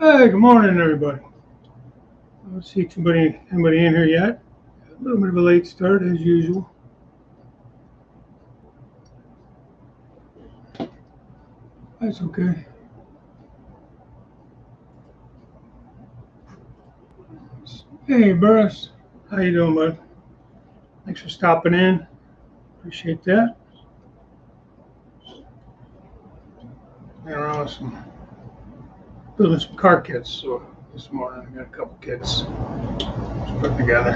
Hey, good morning, everybody. I don't see anybody in here yet. A little bit of a late start, as usual. That's okay. Hey, Burris. How you doing, bud? Thanks for stopping in. Appreciate that. You're awesome. Building some car kits, so this morning I got a couple kits to put together.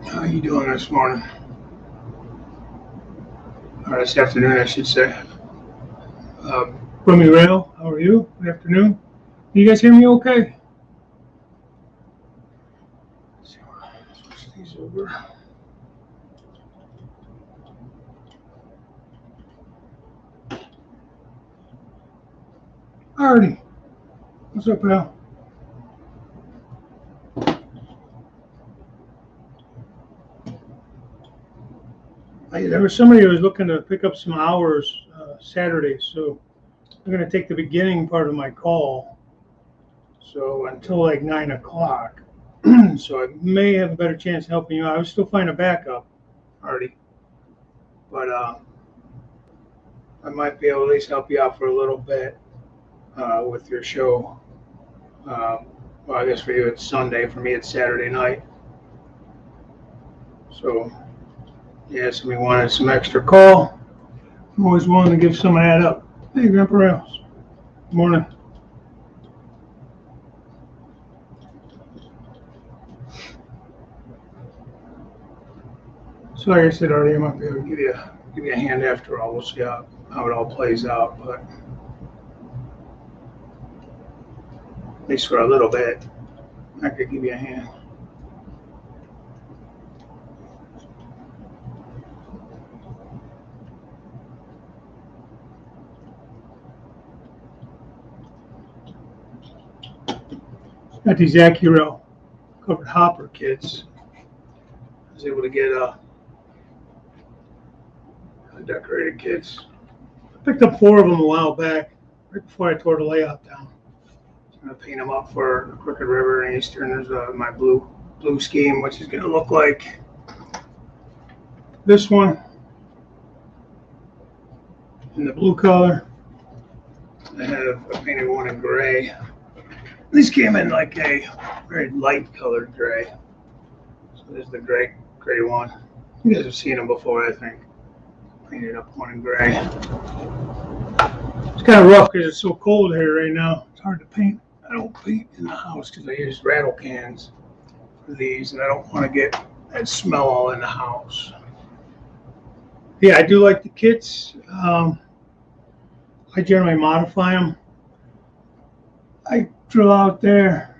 How you doing this morning? Or this afternoon, I should say. Broomy Rail, how are you? Good afternoon. You guys hear me okay? Let's switch these over. Artie, what's up, pal? There was somebody who was looking to pick up some hours Saturday, so I'm going to take the beginning part of my call, so until like 9 o'clock. So I may have a better chance of helping you out. I was still finding a backup, Artie, but I might be able to at least help you out for a little bit with your show. Well, I guess for you it's Sunday. For me, it's Saturday night. So, yeah, somebody wanted some extra call. I'm always willing to give some of that up. Hey, Grandpa Rails. Good morning. So, like I said already, I might be able to give you a hand after all. We'll see how it all plays out, but at least for a little bit, I could give you a hand. Got these Acura covered hopper kits. I was able to get decorated kits. I picked up 4 of them a while back, right before I tore the layout down. I'm gonna paint them up for Crooked River and Eastern. There's my blue scheme, which is gonna look like this one in the blue color. I painted one in gray. These came in like a very light colored gray. So there's the gray one. You guys have seen them before, I think. Painted up one in gray. It's kind of rough because it's so cold here right now. It's hard to paint. I don't paint in the house because I use rattle cans for these, and I don't want to get that smell all in the house. Yeah, I do like the kits. I generally modify them. I drill out there.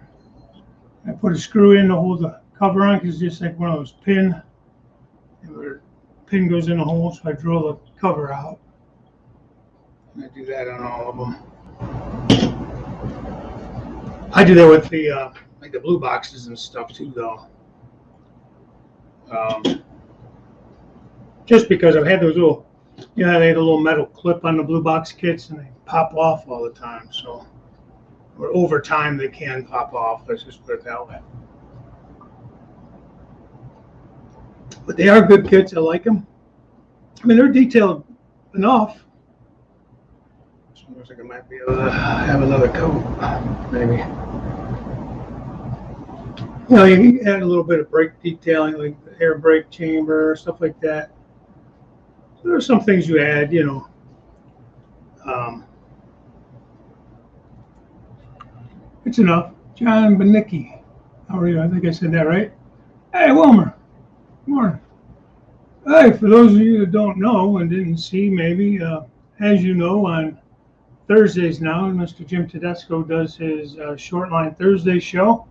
I put a screw in to hold the cover on because it's just like one of those pin. Where pin goes in the hole, so I drill the cover out. And I do that on all of them. I do that with the like the blue boxes and stuff too, though. Just because I've had those little, they had a little metal clip on the blue box kits, and they pop off all the time. So, or over time they can pop off. Let's just put it that way. But they are good kits. I like them. I mean, they're detailed enough. Looks like I might be able to have another coat, maybe. You add a little bit of brake detailing, like the air brake chamber, stuff like that. So there are some things you add, It's enough. John Benicki. How are you? I think I said that right. Hey, Wilmer. Good morning. Hey, for those of you that don't know and didn't see, maybe, as you know, on Thursdays now, Mr. Jim Tedesco does his Short Line Thursday show.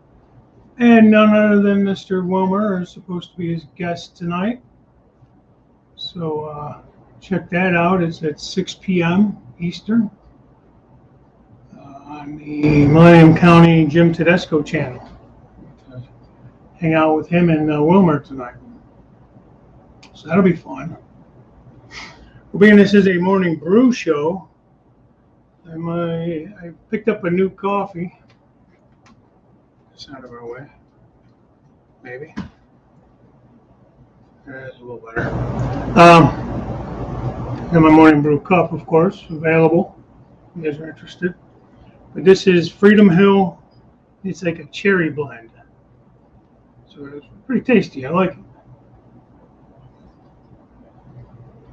And none other than Mr. Wilmer is supposed to be his guest tonight. So check that out. It's at 6 p.m. Eastern on the Millennium County Jim Tedesco channel. Hang out with him and Wilmer tonight. So that'll be fun. Well, being this is a morning brew show, I picked up a new coffee. It's out of our way. Maybe. That's a little better. And my morning brew cup, of course, available. If you guys are interested. But this is Freedom Hill. It's like a cherry blend. So it's pretty tasty. I like it.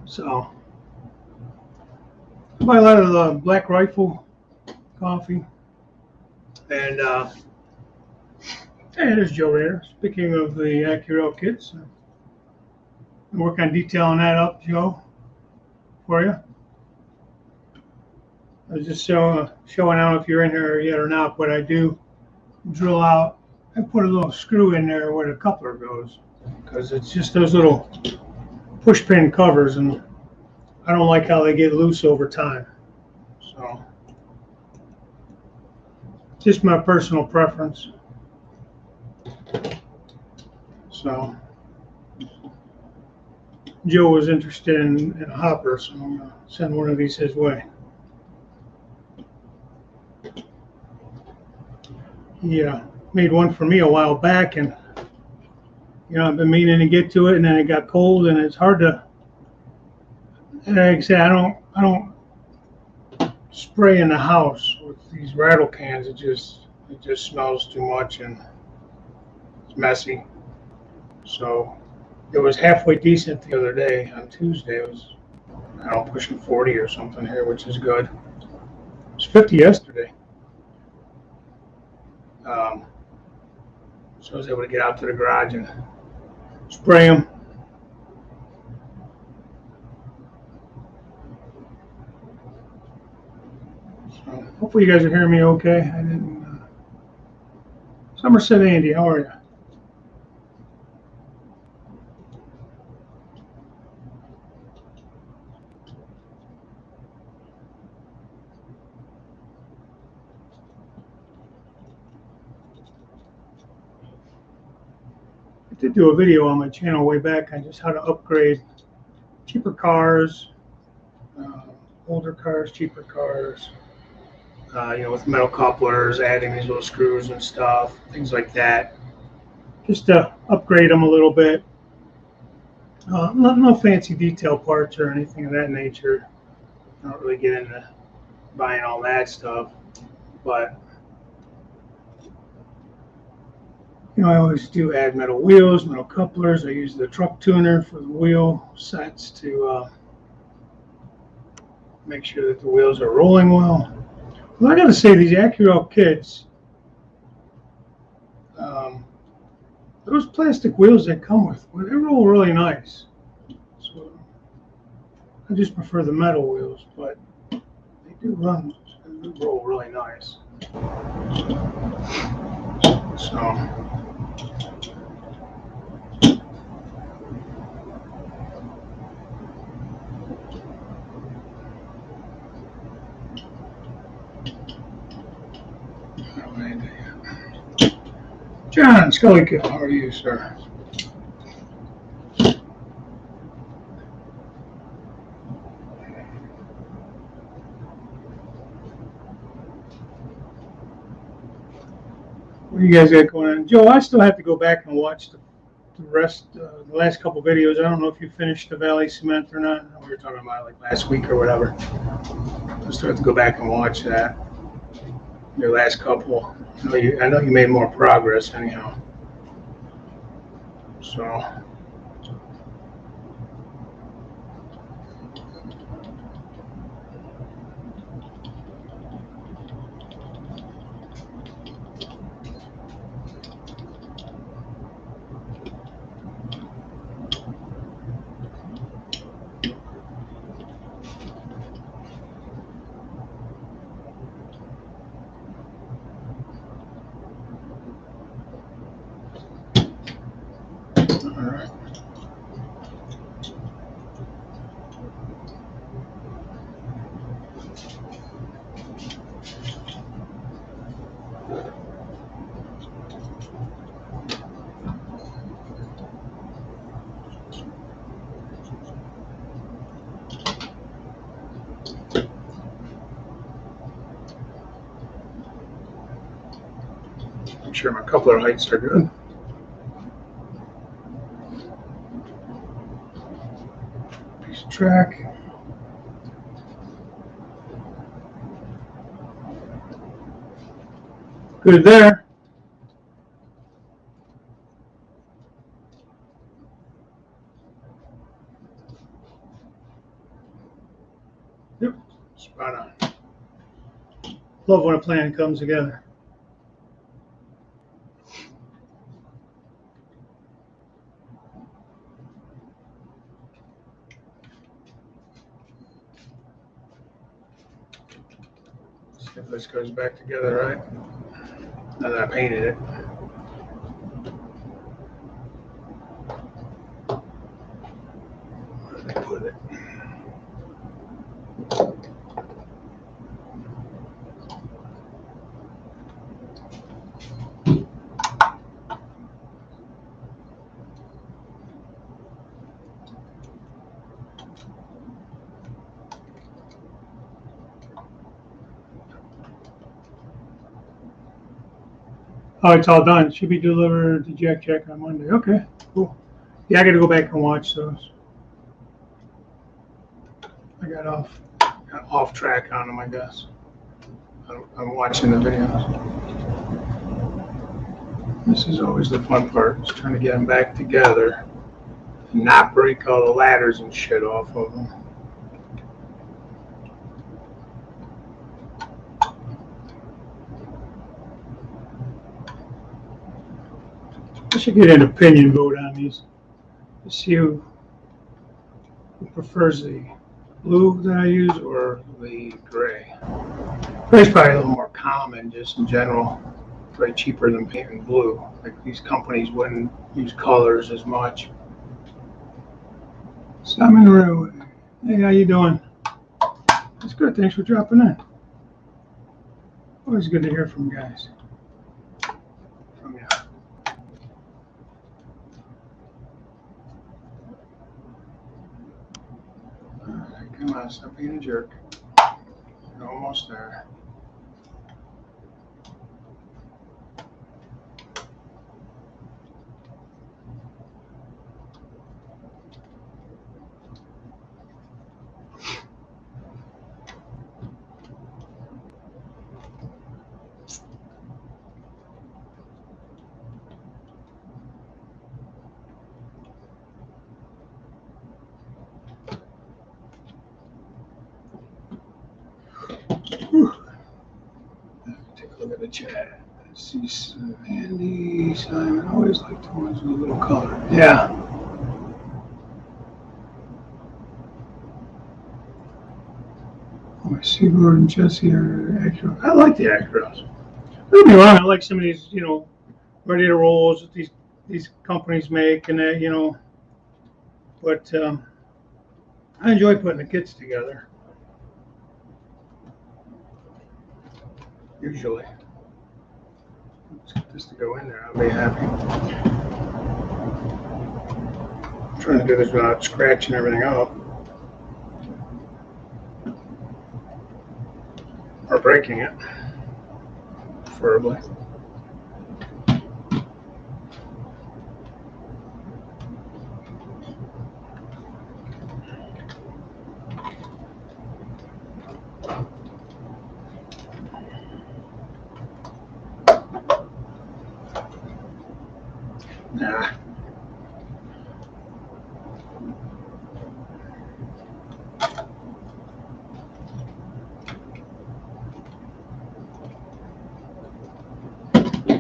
So I buy a lot of the Black Rifle coffee. And there's Joe Rader. Speaking of the Acurel kits, I'm working on detailing that up, Joe, for you. I was just showing out if you're in here yet or not, but I do drill out and put a little screw in there where the coupler goes, because it's just those little push pin covers, and I don't like how they get loose over time. So just my personal preference. So Joe was interested in a hopper, so I'm going to send one of these his way. He made one for me a while back, and I've been meaning to get to it, and then it got cold, and it's hard to. Like I said, I don't spray in the house with these rattle cans. It just smells too much, and it's messy. So it was halfway decent the other day. On Tuesday, it was, I don't know, pushing 40 or something here, which is good. It was 50 yesterday. So I was able to get out to the garage and spray them. So hopefully you guys are hearing me okay. I didn't. Somerset Andy, how are you? I did do a video on my channel way back on just how to upgrade cheaper cars, older cars, cheaper cars, with metal couplers, adding these little screws and stuff, things like that, just to upgrade them a little bit. No fancy detail parts or anything of that nature. I don't really get into buying all that stuff, but I always do add metal wheels, metal couplers. I use the truck tuner for the wheel sets to make sure that the wheels are rolling well. Well, I got to say, these Acurel kits, those plastic wheels they come with, they roll really nice. So I just prefer the metal wheels, but they do roll really nice. So. John Scullykill, how are you, sir? What do you guys got going on? Joe, I still have to go back and watch the rest, the last couple videos. I don't know if you finished the Valley Cement or not. We were talking about it like last week or whatever. I still have to go back and watch that. Your last couple. I know you made more progress anyhow. So. All right. sure my coupler heights are good. Piece of track. Good there. Yep, spot on. Love when a plan comes together. See if this goes back together right. Now that I painted it. Where did I put it? Oh, it's all done. Should be delivered to Jack on Monday. Okay, cool. Yeah, I got to go back and watch those. I got off track on them, I guess. I'm watching the videos. This is always the fun part, is trying to get them back together and not break all the ladders and shit off of them. I should get an opinion vote on these to see who prefers the blue that I use or the gray. Gray's probably a little more common just in general. Probably cheaper than painting blue. Like these companies wouldn't use colors as much. Simon Rue. Hey, how you doing? That's good. Thanks for dropping in. Always good to hear from you guys. From you. Alright, come on, stop being a jerk. You're almost there. Whew. Take a look at the chat. See Andy, Simon. I always like the ones with a little color. Yeah. Oh, my Seaboard and Jesse are accurate. I like the Acros. Don't get me wrong. I like some of these, ready to rolls that these companies make, and that, But I enjoy putting the kits together. Usually. Let's get this to go in there. I'll be happy. I'm trying to do this without scratching everything up. Or breaking it. Preferably. Nah.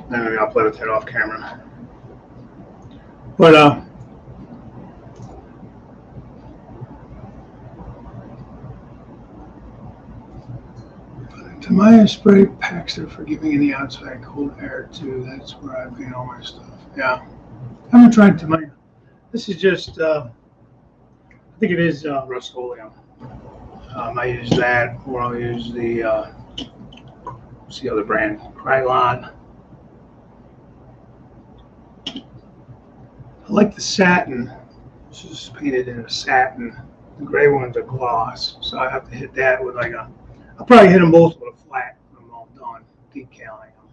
Maybe I'll play with that off camera. But Tamiya spray packs are for giving in the outside cold air too. That's where I paint all my stuff. Yeah. I haven't tried Tamiya. This is just, I think it is Rust-Oleum. I use that, or I'll use the, what's the other brand? Krylon. I like the satin. This is painted in a satin. The gray one's a gloss, so I have to hit that with like I'll probably hit them both with a flat when I'm all done decaling them.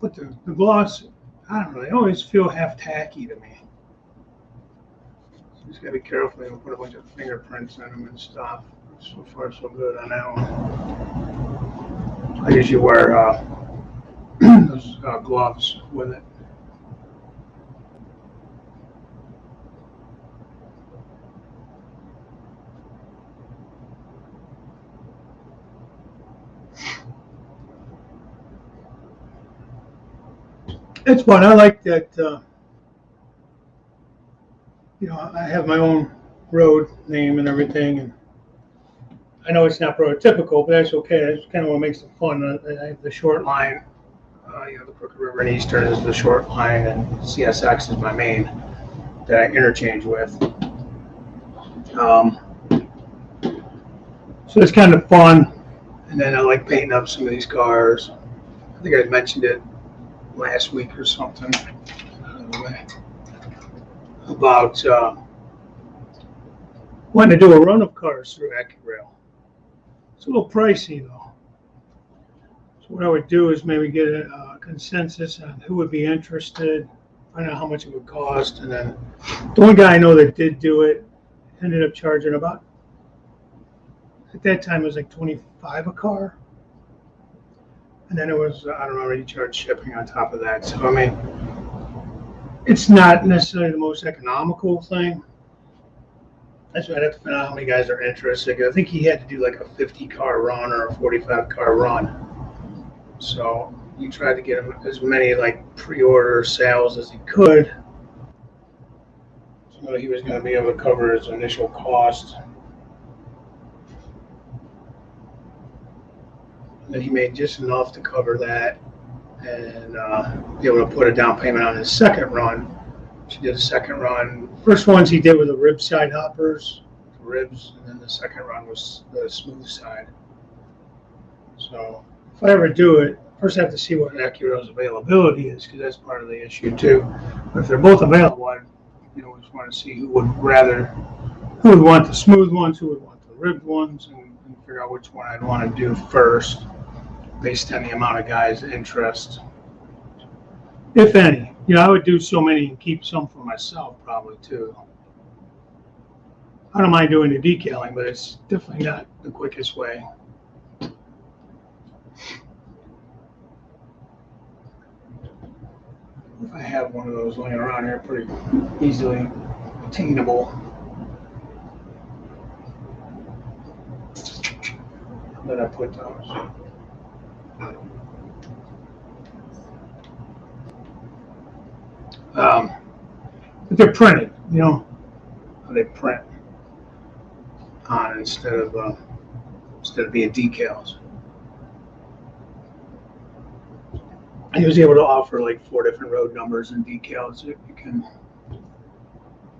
But the gloss, I don't know, they always feel half tacky to me. So just gotta be careful. You don't put a bunch of fingerprints on them and stuff. So far, so good on that one. I usually wear those gloves with it. It's fun. I like that. I have my own road name and everything, and I know it's not prototypical, but that's okay. That's kind of what makes it fun. I have the short line. The Crooked River and Eastern is the short line, and CSX is my main that I interchange with. So it's kind of fun. And then I like painting up some of these cars. I think I mentioned it last week or something about wanting to do a run of cars through AccuRail. It's a little pricey though. So what I would do is maybe get a consensus on who would be interested, find out how much it would cost, and then the one guy I know that did do it ended up charging about, at that time it was like $25 a car. And then it was, I don't know, he charged shipping on top of that. So, I mean, it's not necessarily the most economical thing. That's why I'd have to find out how many guys are interested. I think he had to do like a 50-car run or a 45-car run. So he tried to get him as many like pre-order sales as he could. So he was going to be able to cover his initial cost. And then he made just enough to cover that and be able to put a down payment on his second run. She did a second run. First ones he did were the rib side hoppers, the ribs, and then the second run was the smooth side. So if I ever do it, first I have to see what AccuRail's availability is, because that's part of the issue too. But if they're both available, I just want to see who would want the smooth ones, who would want the ribbed ones, and figure out which one I'd want to do first, based on the amount of guys' interest, if any. I would do so many and keep some for myself probably too. I don't mind doing the decaling, but it's definitely not the quickest way. If I have one of those laying around here, pretty easily attainable. Then I put those. But they're printed, they print on instead of being decals. I was able to offer like 4 different road numbers and decals that you can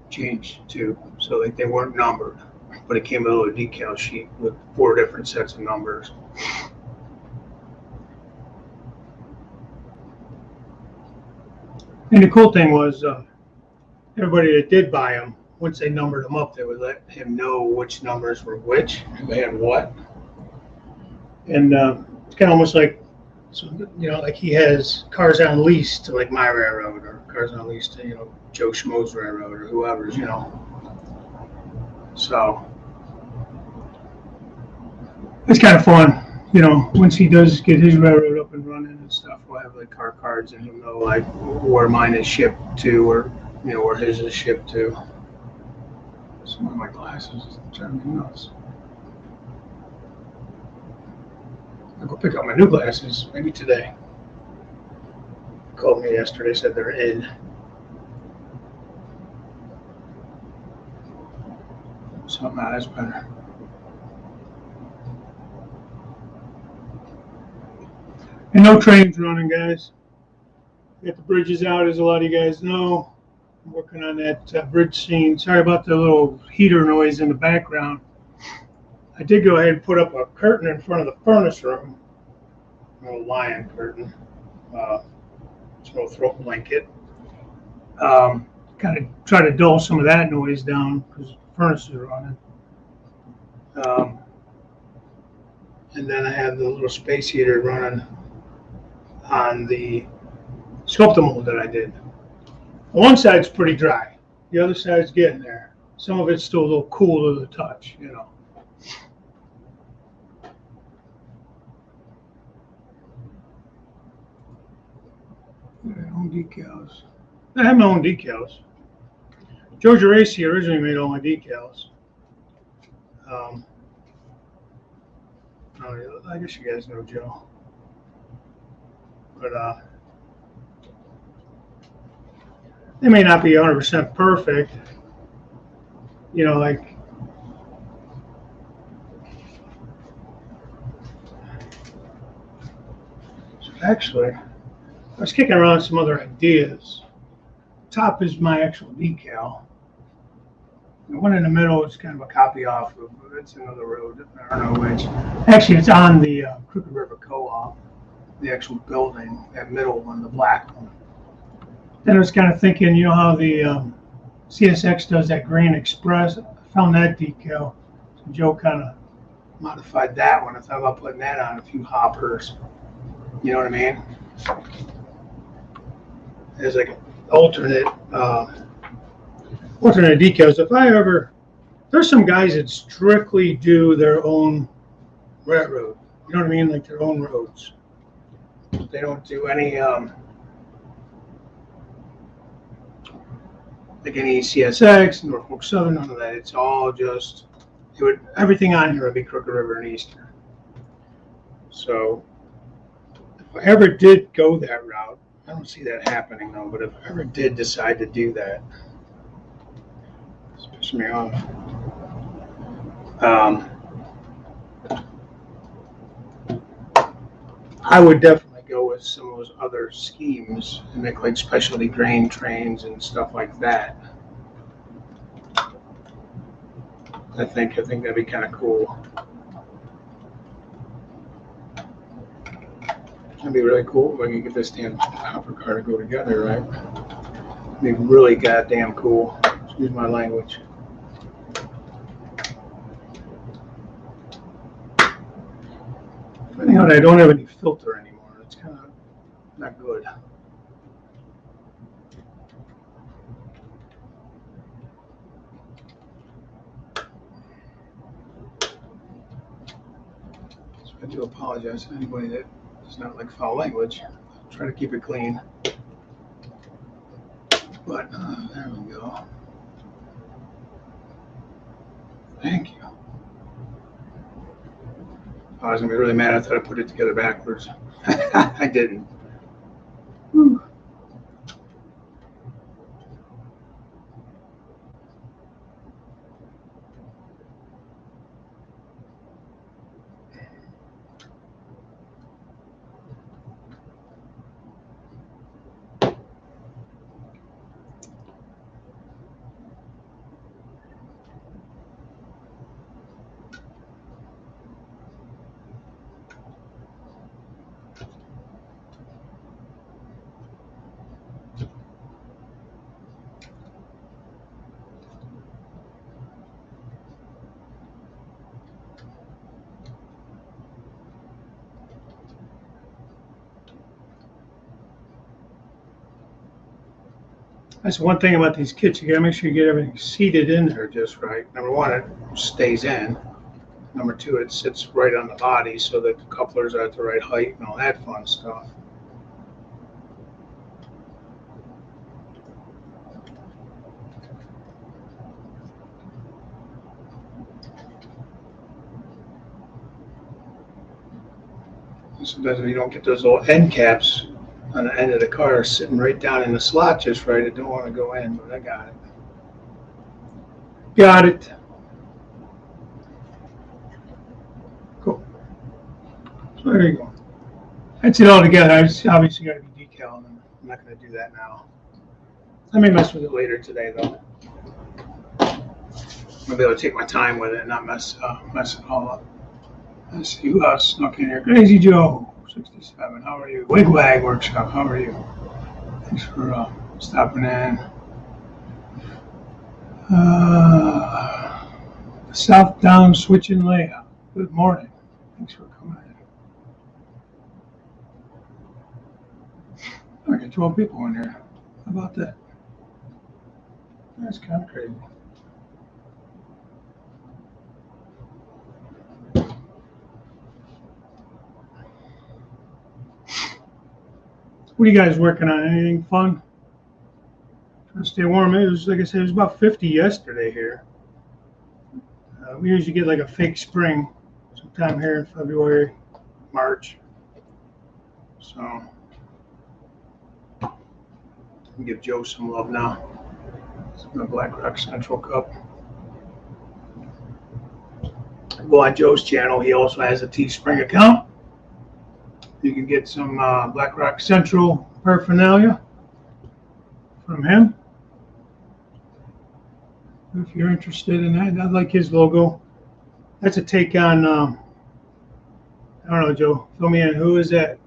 change to, so like they weren't numbered, but it came with a little decal sheet with 4 different sets of numbers. And the cool thing was, everybody that did buy them, once they numbered them up, they would let him know which numbers were which, who had what. And it's kind of almost like, like he has cars on lease to like my railroad, or cars on lease to, Joe Schmo's railroad, or whoever's, So it's kind of fun. Once he does get his railroad up and running and stuff, we'll have like car cards, and he'll know like where mine is shipped to, or where his is shipped to. Some of my glasses is driving me nuts. I'll go pick up my new glasses maybe today. Called me yesterday, said they're in. Something out is better. And no trains running, guys. Got the bridges out, as a lot of you guys know. I'm working on that bridge scene. Sorry about the little heater noise in the background. I did go ahead and put up a curtain in front of the furnace room. A little lion curtain. It's a little throat blanket. Kind of try to dull some of that noise down because the furnace is running. And then I have the little space heater running on the sculpting mold that I did. One side's pretty dry. The other side's getting there. Some of it's still a little cool to the touch, you know. My own decals. I have my own decals. Joe Geraci originally made all my decals. I guess you guys know Joe. But they may not be 100% perfect. You know, like so actually, I was kicking around some other ideas. Top is my actual decal. The one in the middle is kind of a copy off of, it's another road, I don't know which. Actually, it's on the Crooked River Co-op, the actual building, that middle one, the black one. Then I was kind of thinking, you know how the CSX does that Grand Express? I found that decal. So Joe kind of modified that one. I thought about putting that on a few hoppers. You know what I mean? As like an alternate decals. There's some guys that strictly do their own railroad. You know what I mean? Like their own roads. They don't do any like any CSX, Norfolk Southern, none of that. It's all just everything on here would be Crooked River and Eastern. So if I ever did go that route, I don't see that happening though, but if I ever did decide to do that, it's pissing me off. I would definitely go with some of those other schemes and make like specialty grain trains and stuff like that. I think that'd be kind of cool. It'd be really cool if I could get this damn hopper car to go together, right? It'd be really goddamn cool. Excuse my language. Finding out I don't have any filter anymore. It's kind of not good. So I do apologize to anybody that does not like foul language. I'll try to keep it clean. But there we go. Thank you. I was gonna be really mad. I thought I put it together backwards. I didn't. Whew. That's one thing about these kits. You gotta make sure you get everything seated in there just right. Number one, it stays in. Number two, it sits right on the body so that the couplers are at the right height and all that fun stuff. Sometimes if you don't get those little end caps on the end of the car sitting right down in the slot just right, it don't want to go in, but I got it. Got it. Cool. So there you go. That's it all together. I just obviously got to be decal, and I'm not going to do that now. I may mess with it later today, though. I'll be able to take my time with it and not mess it all up. Let's see who else snuck in here. Crazy Joe, 67. How are you? Wigwag Workshop. How are you? Thanks for stopping in. South down switching layout. Good morning. Thanks for coming I got 12 people in here. How about that? That's kind of crazy. What are you guys working on? Anything fun? Trying to stay warm. It was, like I said, it was about 50 yesterday here. We usually get like a fake spring sometime here in February, March. So, I'll give Joe some love now. It's the Black Rock Central Cup. Go on Joe's channel. He also has a Teespring account. You can get some Black Rock Central paraphernalia from him. If you're interested in that, I like his logo. That's a take on, I don't know, Joe, fill me in. Who is that?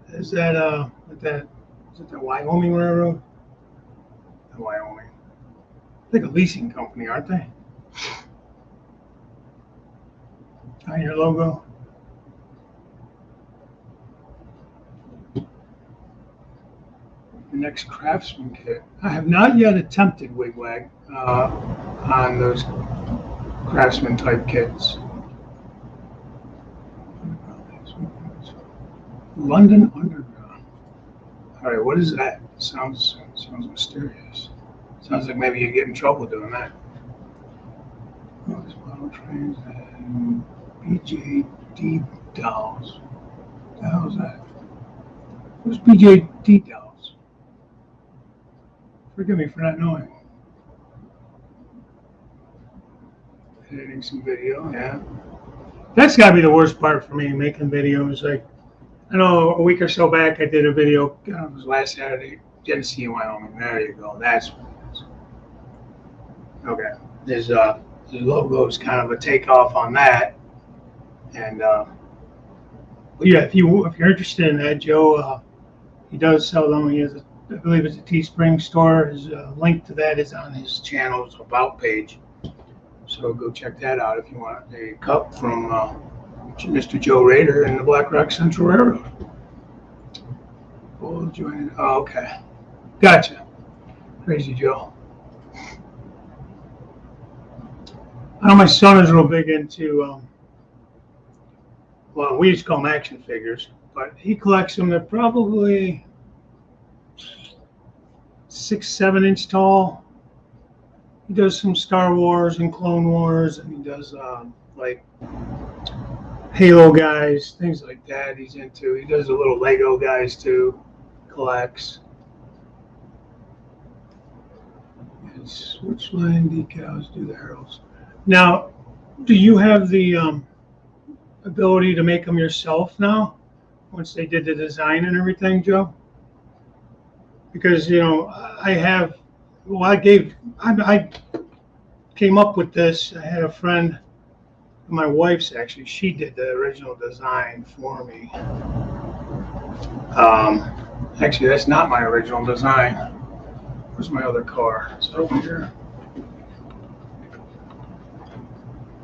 Is it the Wyoming Railroad? Wyoming. Like a leasing company, aren't they? On your logo. The next Craftsman kit. I have not yet attempted wigwag on those Craftsman type kits. London Underground. All right, what is that? Sounds mysterious. Sounds like maybe you get in trouble doing that. Oh, there's model trains and BJD dolls. What the hell is that? What's BJD dolls? Forgive me for not knowing. Editing some video, yeah. That's got to be the worst part for me, making videos. Like, I know a week or so back I did a video, it was last Saturday, Genesee, Wyoming. There you go. That's what it is. Okay. There's the logo is kind of a takeoff on that. And yeah, if you're interested in that, Joe, he does sell them. He has I believe it's a Teespring store. His link to that is on his channel's about page. So go check that out if you want a cup from Mr. Joe Rader in the Black Rock Central Railroad. We'll join it. Oh, okay. Gotcha. Crazy Joe. I know my son is real big into, well, we used to call them action figures, but he collects them. They're probably 6-7 inch tall. He does some Star Wars and Clone Wars, and he does like Halo guys, things like that. He's into. He does a little Lego guys too. Collects. And switch line decals do the arrows. Now, do you have the ability to make them yourself now? Once they did the design and everything, Joe? Because, you know, I came up with this. I had a friend, my wife's actually, she did the original design for me. Actually, that's not my original design. Where's my other car? It's over here.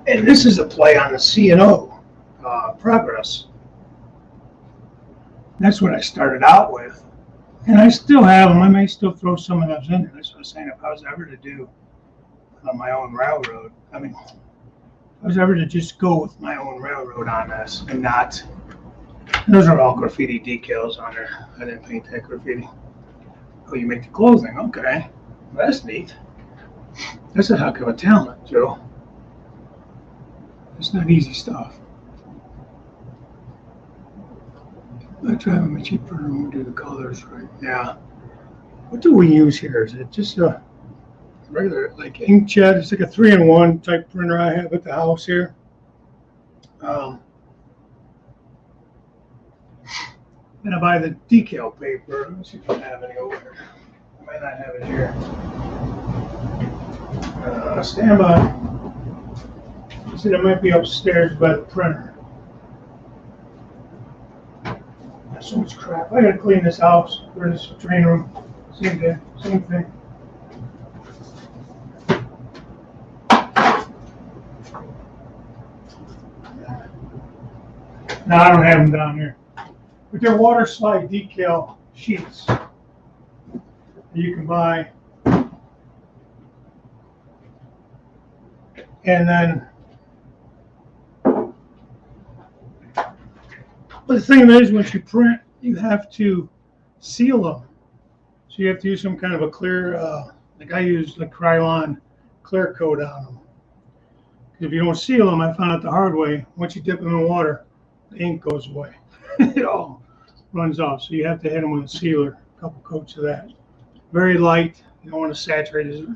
And this is a play on the C&O Progress. That's what I started out with. And I still have them. I may still throw some of those in there. That's what I was saying. If I was ever to do my own railroad, I mean, if I was ever to just go with my own railroad on this and not, those are all graffiti decals on there. I didn't paint that graffiti. Oh, you make the clothing. Okay. Well, that's neat. That's a heck of a talent, Joe. It's not easy stuff. I try to make cheaper when we do the colors right. Yeah. What do we use here? Is it just a regular like inkjet? It's like a 3-in-1 type printer I have at the house here. And I buy the decal paper. Let me see if I have any over here. I might not have it here. Stand by. I said it might be upstairs by the printer. So much crap. I gotta clean this house. Where's this train room? Same thing. No, I don't have them down here. But they're water slide decal sheets. you can buy. And then, but the thing is, once you print, you have to seal them. So you have to use some kind of a clear, like I use like Krylon clear coat on them. If you don't seal them, I found out the hard way, once you dip them in water, the ink goes away. It all runs off. So you have to hit them with a sealer, a couple coats of that. Very light. You don't want to saturate it.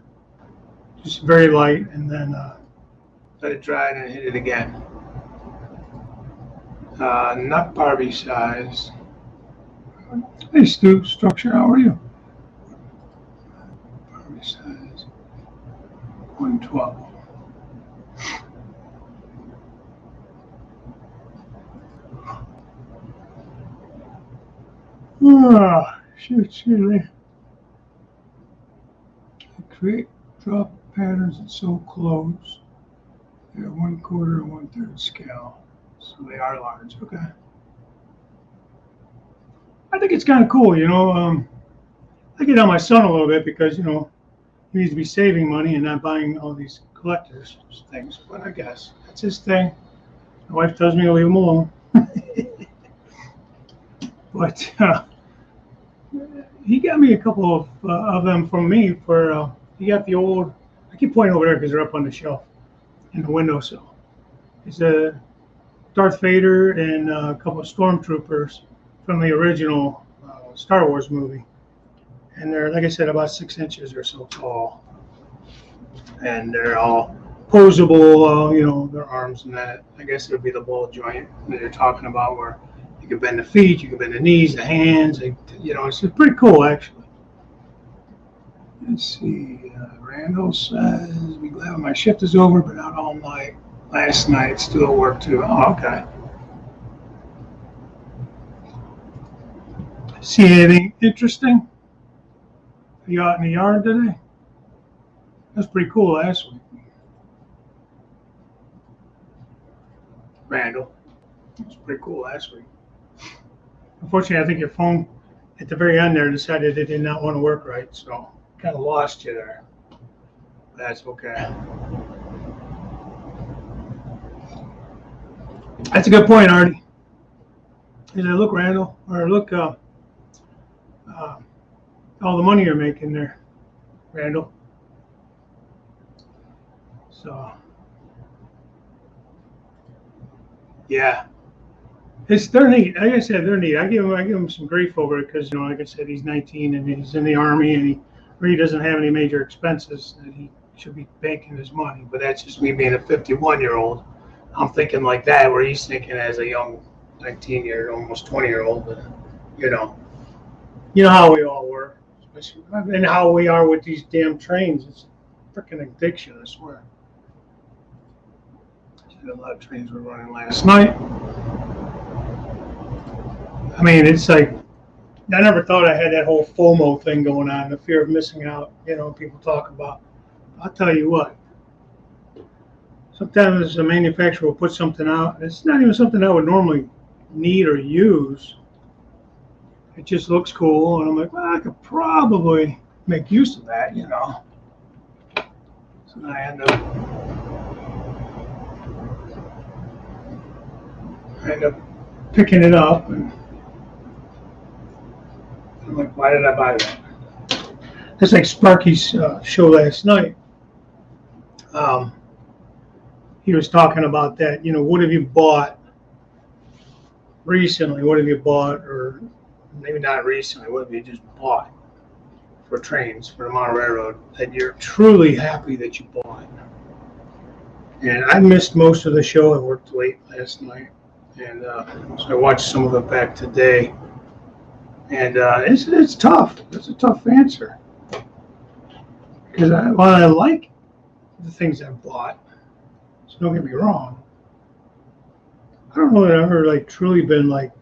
Just very light, and then let it dry and then hit it again. Not Barbie size. Hey Stu, Structure, how are you? Barbie size 112. Excuse me. Create drop patterns that sew clothes. They're 1/4 and 1/3 scale. So they are large. Okay. I think it's kind of cool, you know. I get on my son a little bit because, you know, he needs to be saving money and not buying all these collectors things. But I guess that's his thing. My wife tells me to leave him alone. But he got me a couple of them from me for, he got the old, I keep pointing over there because they're up on the shelf in the windowsill. It's a Darth Vader and a couple of stormtroopers from the original Star Wars movie. And they're, like I said, about 6 inches or so tall. And they're all posable, you know, their arms and that. I guess it would be the ball joint that you're talking about, where you can bend the feet, you can bend the knees, the hands. You know, it's pretty cool, actually. Let's see. Randall says, "Be glad when my shift is over, but out all night. Last night, still at work too." Oh, okay. See anything interesting? Are you out in the yard today? That's pretty cool last week. Randall. It was pretty cool last week. Unfortunately, I think your phone at the very end there decided it did not want to work right, so kind of lost you there. That's okay. That's a good point, Artie. As I look, Randall, or look, all the money you're making there, Randall. So, yeah, they're neat. Like I said, they're neat. I give him some grief over it because, you know, like I said, he's 19 and he's in the Army and he really doesn't have any major expenses that he should be banking his money. But that's just me being a 51-year-old. I'm thinking like that, where he's thinking as a young 19-year, almost 20-year-old. But you know how we all were, and how we are with these damn trains. It's freaking addiction, I swear. A lot of trains were running last night. I mean, it's like, I never thought I had that whole FOMO thing going on, the fear of missing out, you know, people talk about. I'll tell you what, sometimes a manufacturer will put something out, and it's not even something I would normally need or use. It just looks cool, and I'm like, well, I could probably make use of that, you know. So then I end up picking it up, and I'm like, why did I buy that? It's like Sparky's show last night. He was talking about that, you know, what have you bought recently? What have you bought, or maybe not recently, what have you just bought for trains, for the Mono Railroad, that you're truly happy that you bought? And I missed most of the show. I worked late last night. And so I watched some of it back today. And it's tough. It's a tough answer. Because while I like the things I've bought, so don't get me wrong, I don't know that I've ever like truly been like,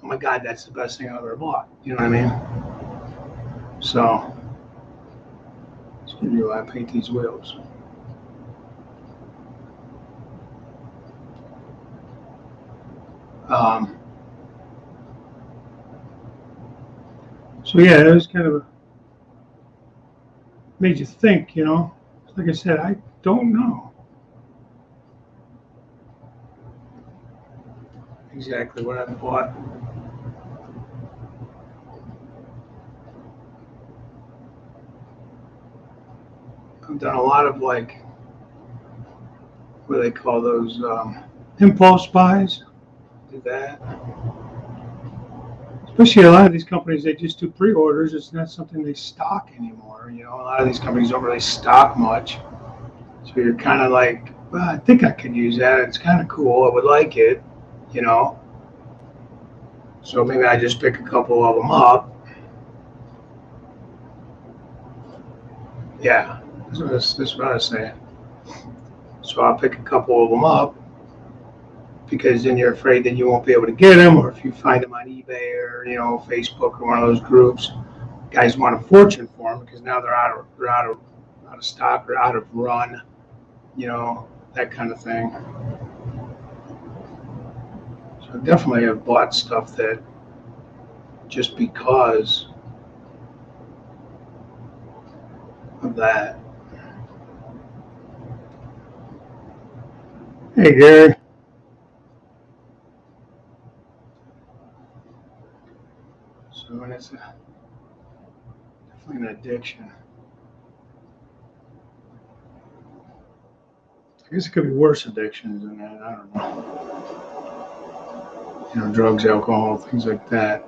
oh my God, that's the best thing I've ever bought. You know what I mean? So, let's give you I paint these wheels. So yeah, it was kind of made you think, you know. Like I said, I don't know exactly what I bought. I've done a lot of like, what do they call those, impulse buys. Do that. Especially a lot of these companies, they just do pre-orders. It's not something they stock anymore. You know, a lot of these companies don't really stock much. So you're kind of like, well, I think I could use that. It's kind of cool. I would like it, you know. So maybe I just pick a couple of them up. Yeah, that's what I was saying. So I'll pick a couple of them up because then you're afraid that you won't be able to get them, or if you find them on eBay or Facebook or one of those groups, guys want a fortune for them because now they're out of stock or out of run, that kind of thing. So definitely have bought stuff that just because of that. Hey, Gary. So it's definitely an addiction. I guess it could be worse addictions than that. I don't know. Drugs, alcohol, things like that.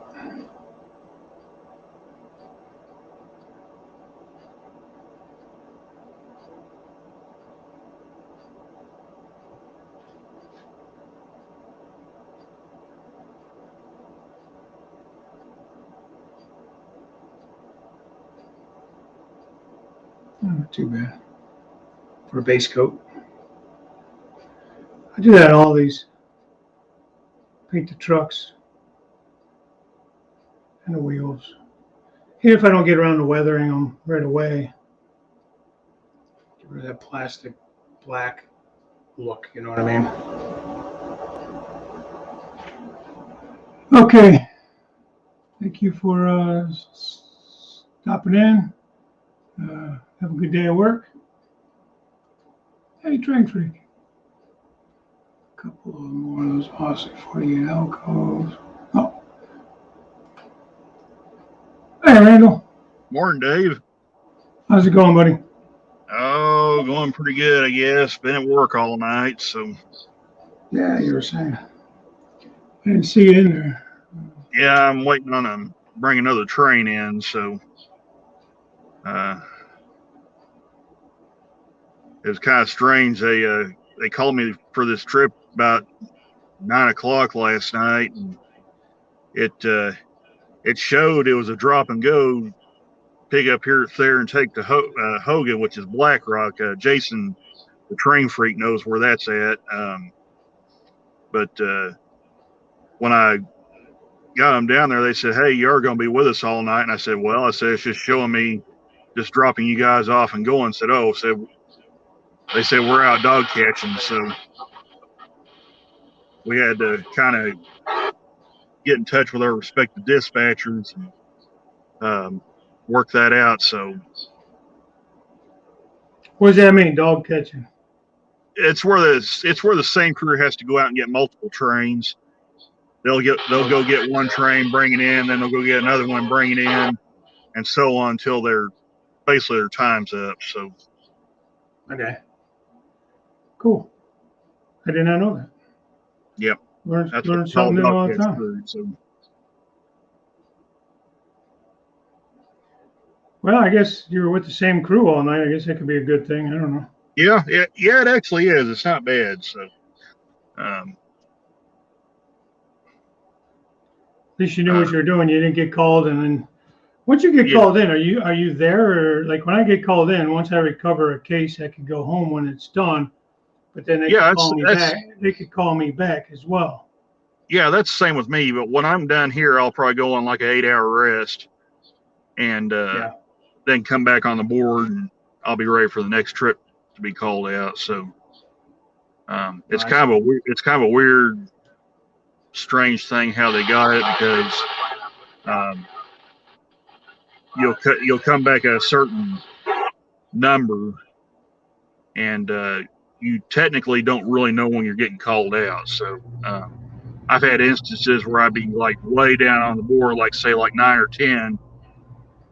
Not too bad for a base coat. I do that on all these. Paint the trucks and the wheels. Even if I don't get around to weathering them right away, get rid of that plastic black look, you know what I mean? Okay. Thank you for stopping in. Have a good day at work. Hey, Train Freak. A couple of more of those Aussie 48 alcohols. Oh. Hey, Randall. Morning, Dave. How's it going, buddy? Oh, going pretty good, I guess. Been at work all night, so. Yeah, you were saying. I didn't see you in there. Yeah, I'm waiting on to bring another train in, so. It was kind of strange. They called me for this trip about 9 o'clock last night, and it showed it was a drop and go pick up here there and take to Hogan, which is Black Rock. Jason, the train freak, knows where that's at. But when I got them down there, they said, "Hey, you're going to be with us all night." And I said, "Well," I said, "it's just showing me just dropping you guys off and going." Said, "Oh," they said we're out dog catching, so we had to kind of get in touch with our respective dispatchers and work that out. So, what does that mean, dog catching? it's where the same crew has to go out and get multiple trains. They'll go get one train, bring it in, then they'll go get another one, bring it in, and so on until their time's up. So, okay, cool. I did not know that. Yep, Learn something new all the time. Crew, so. Well, I guess you were with the same crew all night. I guess that could be a good thing. I don't know. Yeah, it actually is. It's not bad. So, at least you knew what you were doing. You didn't get called, and then once you get called in, are you there? Or like when I get called in, once I recover a case, I can go home when it's done. But then they can call me back. They could call me back as well. Yeah, that's the same with me. But when I'm done here, I'll probably go on like an 8-hour rest, and then come back on the board, and I'll be ready for the next trip to be called out. So, it's kind of a weird, strange thing how they got it, because you'll come back at a certain number, and you technically don't really know when you're getting called out. So I've had instances where I'd be like way down on the board, like say like 9 or 10,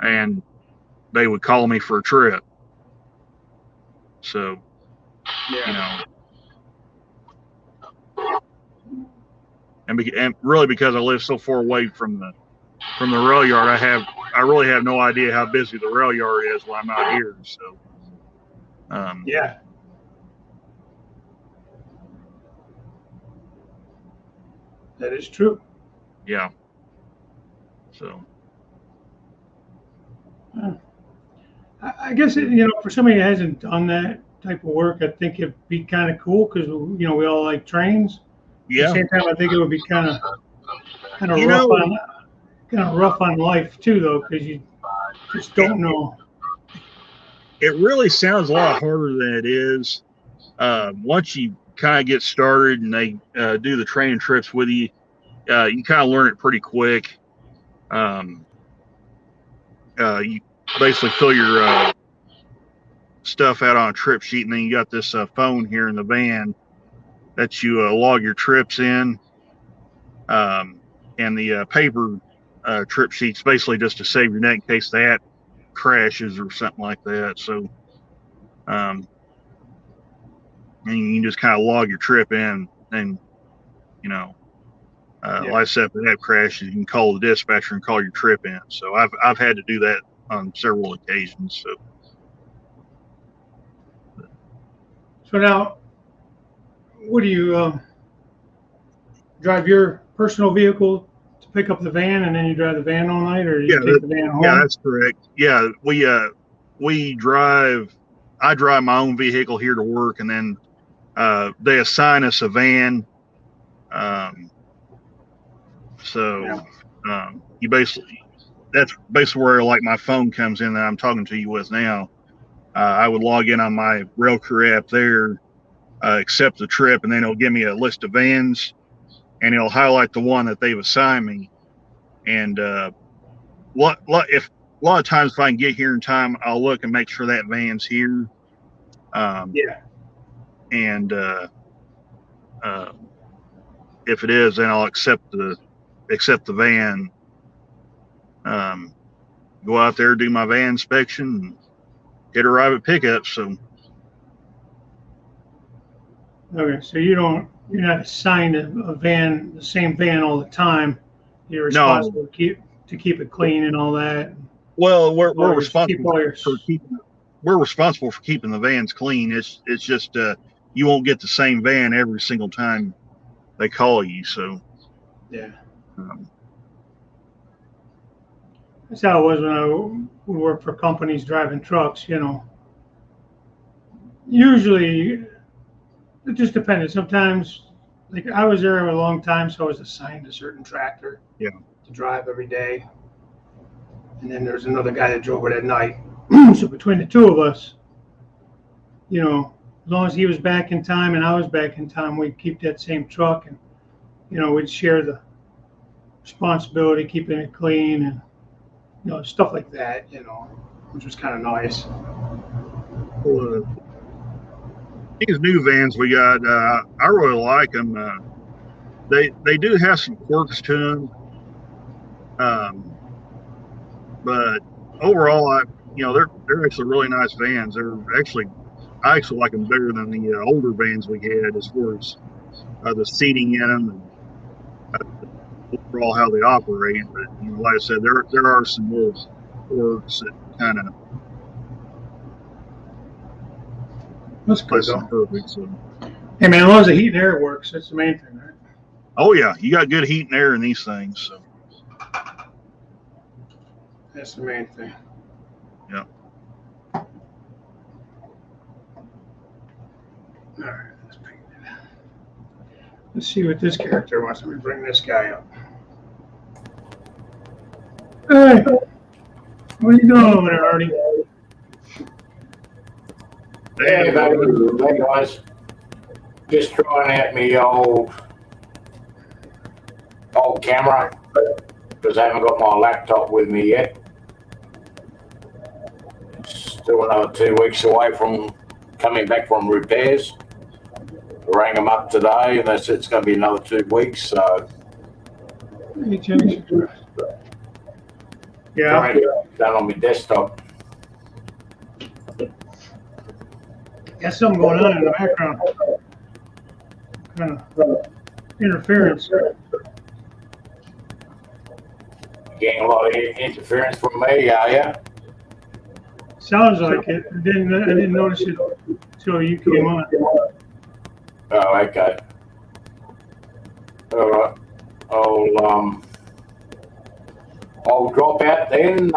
and they would call me for a trip. So, and really because I live so far away from the rail yard, I really have no idea how busy the rail yard is when I'm out here. So, that is true. Yeah. So. I guess, for somebody that hasn't done that type of work, I think it'd be kind of cool because, we all like trains. Yeah. At the same time, I think it would be kind of rough on life too, though, because you just don't know. It really sounds a lot harder than it is. Once you kind of get started and they do the training trips with you, you kind of learn it pretty quick. You basically fill your stuff out on a trip sheet, and then you got this phone here in the van that you log your trips in, and the paper trip sheet's basically just to save your neck in case that crashes or something like that. So and you can just kind of log your trip in, and like I said, if they have crashes, you can call the dispatcher and call your trip in. So I've had to do that on several occasions. So now, what do you drive your personal vehicle to pick up the van, and then you drive the van all night, or you take the van home? Yeah, that's correct. Yeah, we drive. I drive my own vehicle here to work, and then they assign us a van. You that's basically where like my phone comes in that I'm talking to you with now. I would log in on my rail crew app there, accept the trip, and then it'll give me a list of vans, and it'll highlight the one that they've assigned me. And a lot of times if I can get here in time, I'll look and make sure that van's here. And if it is, then I'll accept the van. Go out there, do my van inspection, and hit arrive at pickup. So. Okay, so you're not assigned a van, the same van all the time. You're responsible to keep it clean and all that. Well, we're responsible for keeping the vans clean. It's just you won't get the same van every single time they call you. So that's how it was when I would work for companies driving trucks. Usually it just depended. Sometimes, like I was there a long time, so I was assigned a certain tractor to drive every day. And then there's another guy that drove it at night. So between the two of us, as long as he was back in time and I was back in time, we'd keep that same truck, and we'd share the responsibility, keeping it clean, and stuff like that. Which was kind of nice. These new vans we got, I really like them. They do have some quirks to them, but overall, they're actually really nice vans. I actually like them better than the older vans we had, as far as the seating in them and overall how they operate. But like I said, there are some little quirks that kind of. That's good, though. Perfect, so. Hey man, as long as the heat and air works, that's the main thing, right? Oh yeah, you got good heat and air in these things, so. That's the main thing. Yeah. All right, let's see what this character wants. Let me bring this guy up. Hey, what are you doing over there, Artie? Hey, guys. Just throwing at me old camera because I haven't got my laptop with me yet. Just Still another 2 weeks away from coming back from repairs. I rang them up today and they said it's going to be another 2 weeks. So Yeah. trying to get it done on my desktop. Got something going on in the background. Kind of interference. Getting a lot of interference from me, are you? Sounds like it. I didn't notice it until you came on. Oh, okay. All right. I'll drop out then.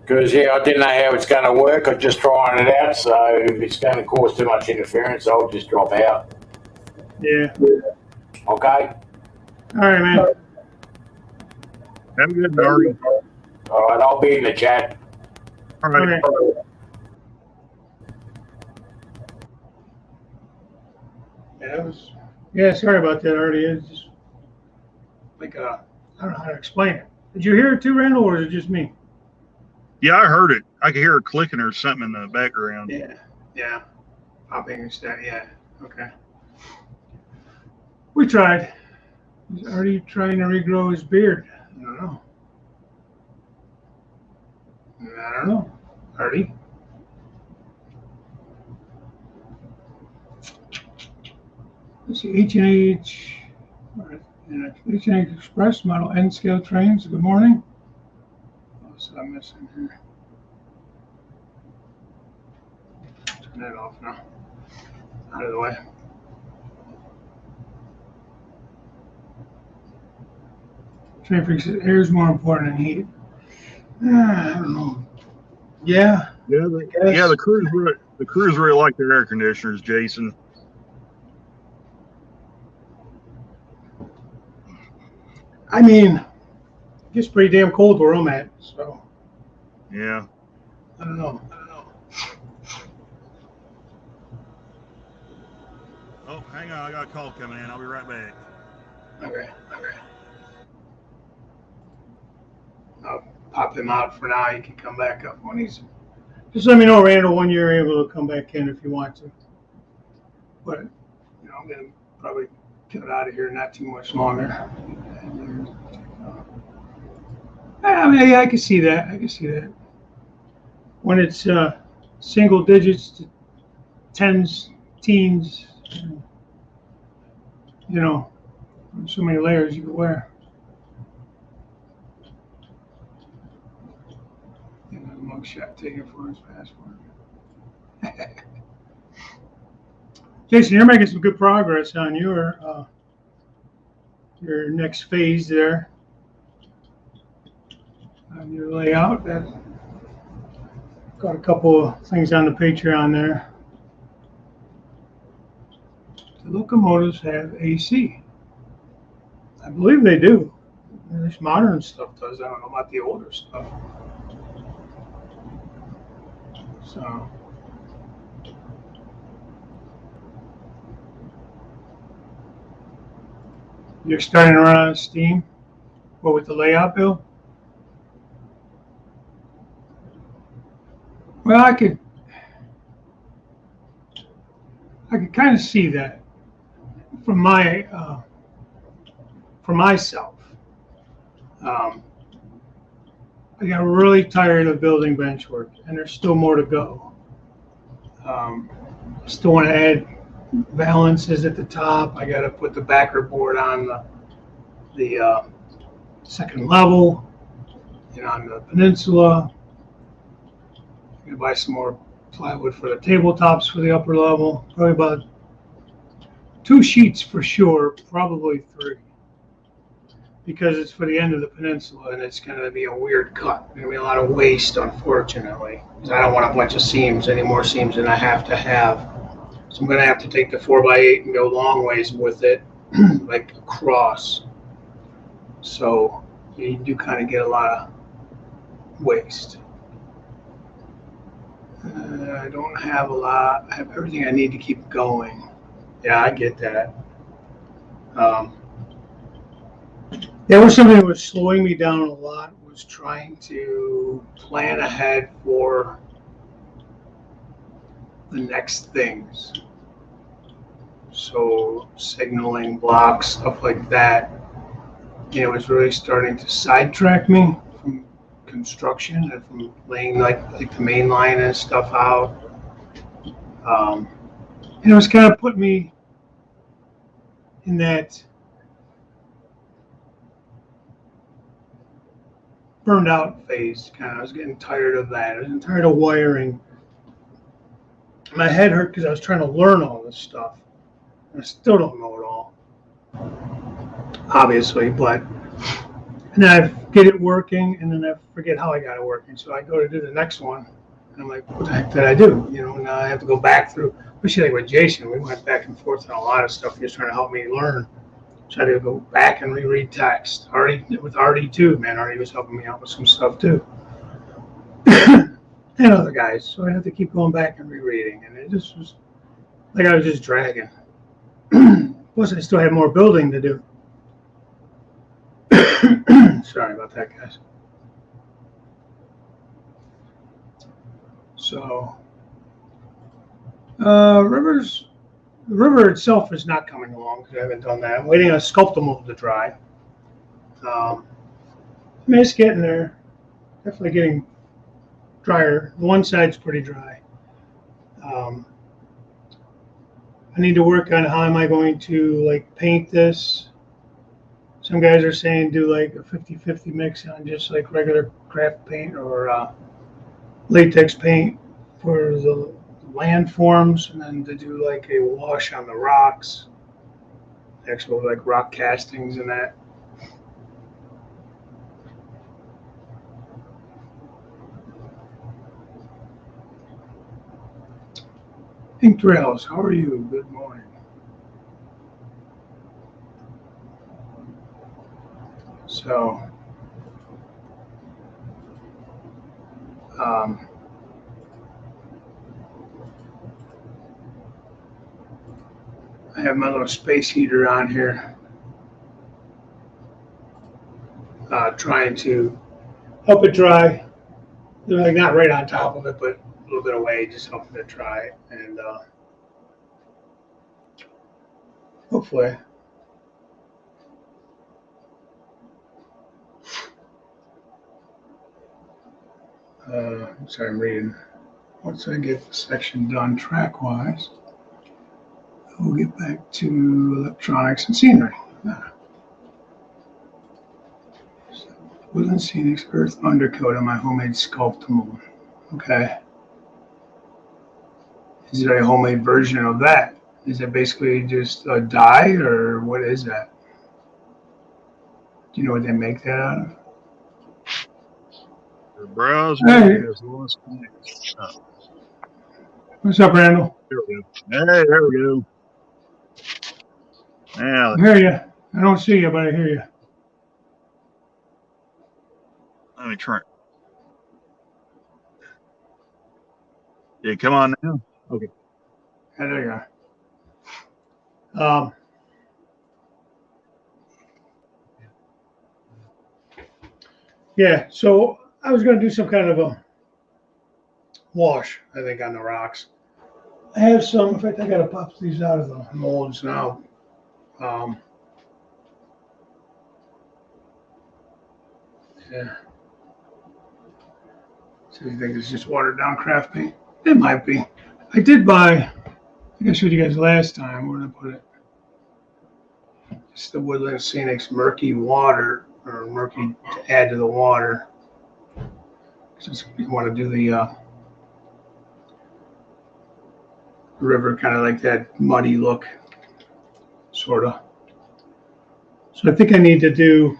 Because I didn't know how it's going to work. I'm just trying it out. So if it's going to cause too much interference, I'll just drop out. Yeah. Okay. All right, man. Have a good one, Artie. All right. I'll be in the chat. All right. Okay. Yeah, sorry about that, Artie. It's just like I don't know how to explain it. Did you hear it too, Randall, or is it just me? Yeah, I heard it. I could hear her clicking or something in the background. Yeah. Popping and stuff. Yeah. Okay. We tried. Is Artie trying to regrow his beard? I don't know. Artie. Let's see, H&H Express model N scale trains. Good morning. What's I'm missing here? Turn that off now. Out of the way. Train freak says air is more important than heat. I don't know. Yeah. The crews really like their air conditioners, Jason. I mean, it gets pretty damn cold where I'm at, so. Yeah. I don't know. Oh, hang on. I got a call coming in. I'll be right back. Okay. I'll pop him out for now. He can come back up when he's. Just let me know, Randall, when you're able to come back in if you want to. But, I'm going to probably get out of here not too much longer. I mean, yeah, I can see that. When it's single digits to tens, teens, so many layers you can wear. Mugshot taken for his passport. Jason, you're making some good progress on your next phase there. On your layout. Got a couple of things on the Patreon there. The locomotives have AC. I believe they do. This modern stuff does. I don't know about the older stuff. So. You're starting to run out of steam? What, with the layout, Bill? Well, I could kind of see that from myself. I got really tired of building bench work, and there's still more to go. Still want to add balances at the top. I got to put the backer board on the second level, on the peninsula. I'm gonna buy some more plywood for the tabletops for the upper level. Probably about 2 sheets for sure, probably 3, because it's for the end of the peninsula and it's going to be a weird cut. There's going to be a lot of waste, unfortunately, because I don't want a bunch of seams, any more seams than I have to have. So I'm going to have to take the 4x8 and go long ways with it, like across. So you do kind of get a lot of waste. I don't have a lot. I have everything I need to keep going. Yeah, I get that. There was something that was slowing me down a lot was trying to plan ahead for the next things. So signaling blocks, stuff like that. And it was really starting to sidetrack me from construction and from laying like the main line and stuff out. And it was kind of put me in that burned out phase. I was getting tired of that. I was getting tired of wiring. My head hurt because I was trying to learn all this stuff. I still don't know it all, obviously, but and then I get it working, and then I forget how I got it working. So I go to do the next one, and I'm like, what the heck did I do? Now I have to go back through, especially like with Jason, we went back and forth on a lot of stuff. He was trying to help me learn. So I had to go back and reread text. With Artie too, man. Artie was helping me out with some stuff too. And other guys. So I had to keep going back and rereading. And it just was like I was just dragging. Plus, I still had more building to do. Sorry about that, guys. So, the river itself is not coming along because I haven't done that. I'm waiting on Sculptamold to dry. I mean, it's getting there. Definitely getting drier. One side's pretty dry. I need to work on how am I going to like paint this. Some guys are saying do like a 50-50 mix on just like regular craft paint or latex paint for the landforms, and then to do like a wash on the rocks, actual like rock castings and that. Pink Trails, how are you? Good morning. So, I have my little space heater on here, trying to help it dry. Like not right on top of it, but a little bit away, just helping it dry. And hopefully, sorry, I'm reading. Once I get the section done track-wise, we'll get back to electronics and scenery. Woodland Scenics Earth Undercoat on my homemade Sculptamold. Okay. Is it a homemade version of that? Is it basically just a dye, or what is that? Do you know what they make that out of? Your browse Hey. has lost connection. What's up, Randall? There we go. Hey, there we go. Now, I hear you. I don't see you, but I hear you. let me try. Yeah, come on now. Okay. Yeah, there you are. Yeah, so I was going to do some kind of a wash, I think, on the rocks. I have some, in fact, I got to pop these out of the molds now. Yeah. So you think it's just watered down craft paint? It might be. I did buy, I think I showed you guys last time, where did I put it? It's the Woodland Scenics murky water, or murky to add to the water. Since you want to do the river kind of like that muddy look, sort of. So I think I need to do,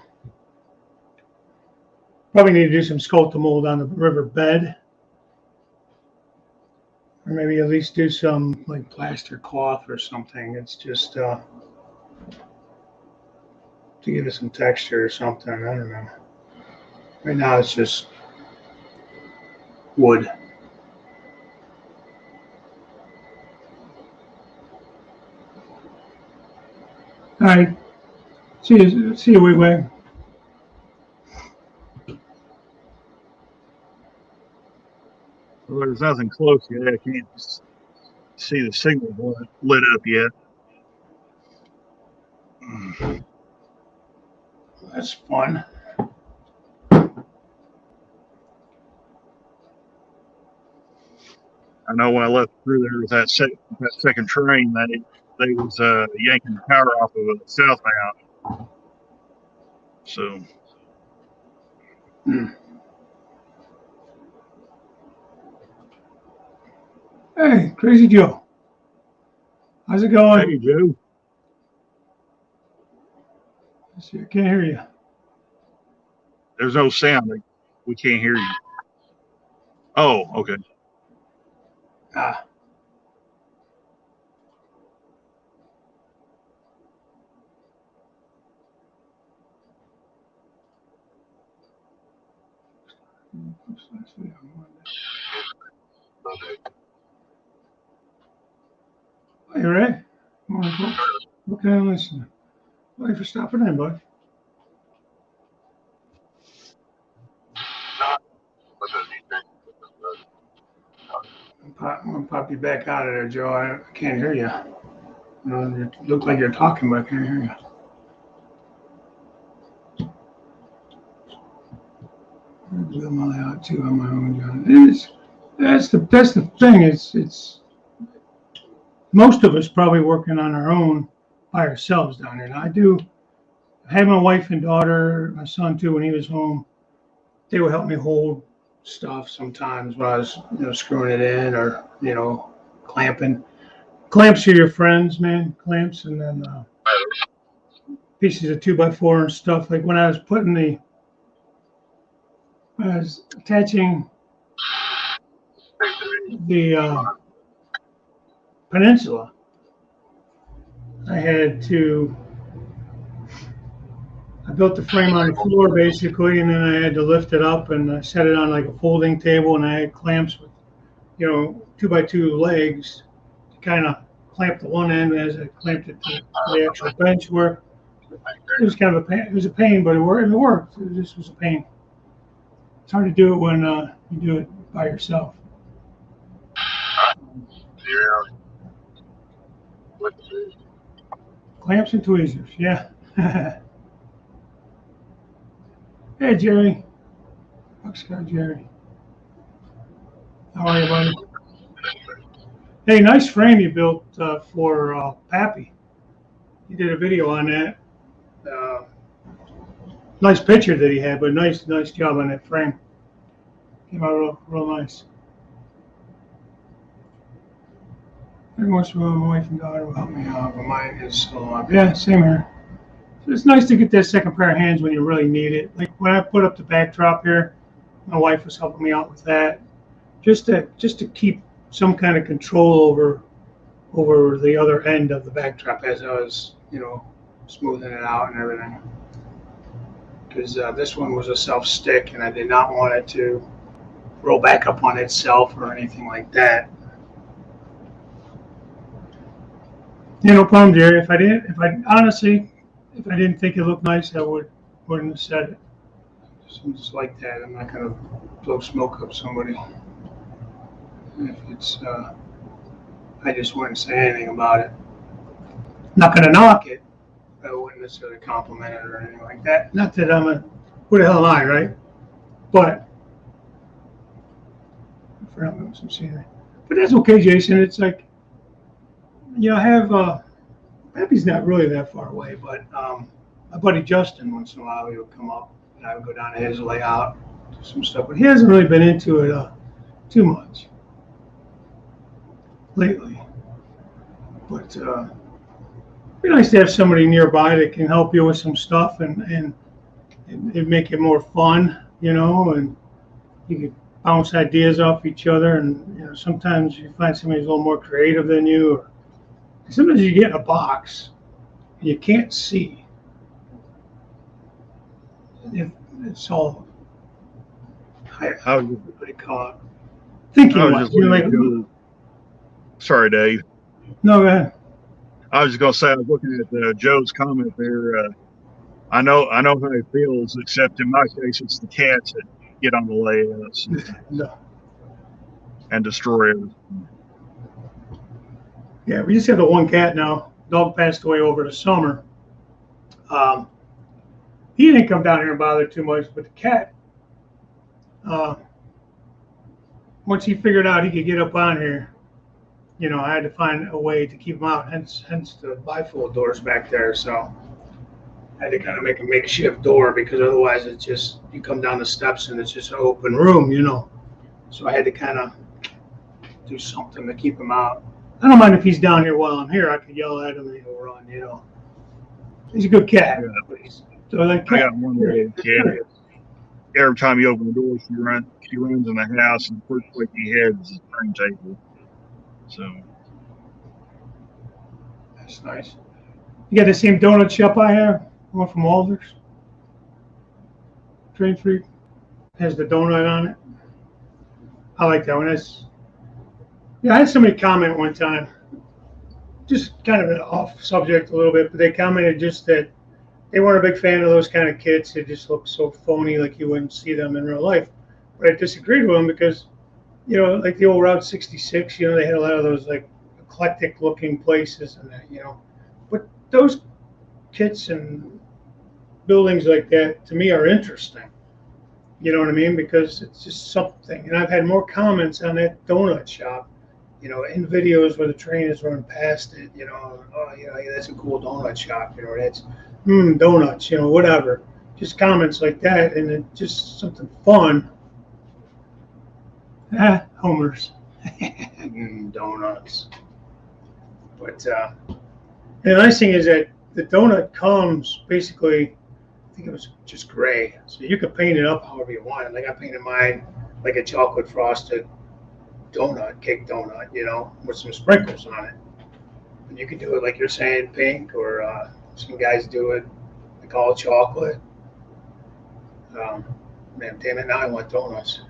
probably need to do some Sculptamold on the river bed. Or maybe at least do some like plaster cloth or something. It's just to give it some texture or something. I don't know. Right now it's just wood. All right. See you, Wig Wag. Well, there's nothing close yet. I can't see the signal lit up yet. That's fun. I know when I left through there with that second train, they was yanking the power off of it southbound. So. Hey, Crazy Joe. How's it going? Hey, Joe. Let's see, I can't hear you. There's no sound. We can't hear you. Oh, okay. Ah. Hey, Ray. Morning, folks. Okay, I'm listening. Thanks for stopping in, bud. I'm gonna pop you back out of there, Joe. I can't hear you. You look like you're talking, but I can't hear you. Build my layout too on my own, John. That's the thing. It's most of us probably working on our own by ourselves down here. Now I have my wife and daughter, my son too. When he was home, they would help me hold stuff sometimes when I was screwing it in or clamping. Clamps are your friends, man. Clamps, and then pieces of 2x4 and stuff. Like when I was attaching the peninsula, I built the frame on the floor basically, and then I had to lift it up and I set it on like a folding table, and I had clamps with 2x2 legs to kind of clamp the one end as I clamped it to the actual bench where it was kind of a pain. It was a pain, but it worked. It just was a pain. It's hard to do it when you do it by yourself. Clamps and tweezers, yeah. Hey, Jerry. Boxcar Jerry. How are you, buddy? Hey, nice frame you built for Pappy. You did a video on that. Nice picture that he had, but nice job on that frame. Came out real nice. Every once in a while, my wife and daughter will help me out, but mine is still up. Yeah, same here. So it's nice to get that second pair of hands when you really need it. Like when I put up the backdrop here, my wife was helping me out with that, just to keep some kind of control over the other end of the backdrop as I was, smoothing it out and everything. Because this one was a self-stick, and I did not want it to roll back up on itself or anything like that. No problem, Jerry. If I didn't think it looked nice, I wouldn't have said it. Just like that. I'm not gonna blow smoke up somebody. If it's, I just wouldn't say anything about it. Not gonna knock it. I wouldn't necessarily compliment it or anything like that. Not that who the hell am I, right? But I forgot about some scenery. But that's okay, Jason. It's like, I have Pappy's not really that far away, but my buddy Justin, once in a while, he would come up and I would go down to his layout, do some stuff. But he hasn't really been into it too much lately. But it'd be nice to have somebody nearby that can help you with some stuff and make it more fun, and you can bounce ideas off each other. And sometimes you find somebody who's a little more creative than you. Or sometimes you get in a box and you can't see. It's all what they call it. Thinking. Sorry, Dave. No, go ahead. I was just gonna say I was looking at Joe's comment there. I know how he feels, except in my case, it's the cats that get on the layouts. No. and destroy everything. Yeah, we just have the one cat now. Dog passed away over the summer. He didn't come down here and bother too much, but the cat, uh, once he figured out he could get up on here, I had to find a way to keep him out. Hence the bifold doors back there. So I had to kind of make a makeshift door because otherwise it's just you come down the steps and it's just an open room. So I had to kind of do something to keep him out. I don't mind if he's down here while I'm here. I could yell at him and he'll run. He's a good cat. Yeah. So that I cat, got one little cat. Every time you open the door, she runs in the house, and the first place he has is the turntable. So that's nice. You got the same donut shop I have, one from Walder's. Train Freak has the donut on it. I like that one. I had somebody comment one time, just kind of an off subject a little bit, but they commented just that they weren't a big fan of those kind of kids. They just look so phony, like you wouldn't see them in real life. But I disagreed with them because, like the old Route 66, they had a lot of those like eclectic looking places and that, But those kits and buildings like that, to me, are interesting. You know what I mean? Because it's just something. And I've had more comments on that donut shop, in videos where the train is running past it, yeah, that's a cool donut shop, that's donuts, whatever. Just comments like that, and it's just something fun. Homers. Donuts. But the nice thing is that the donut comes basically, I think it was just gray. So you could paint it up however you want. Like I painted mine like a chocolate frosted donut, cake donut, with some sprinkles on it. And you could do it like you're saying, pink, or some guys do it like all chocolate. Man, damn it, now I want donuts.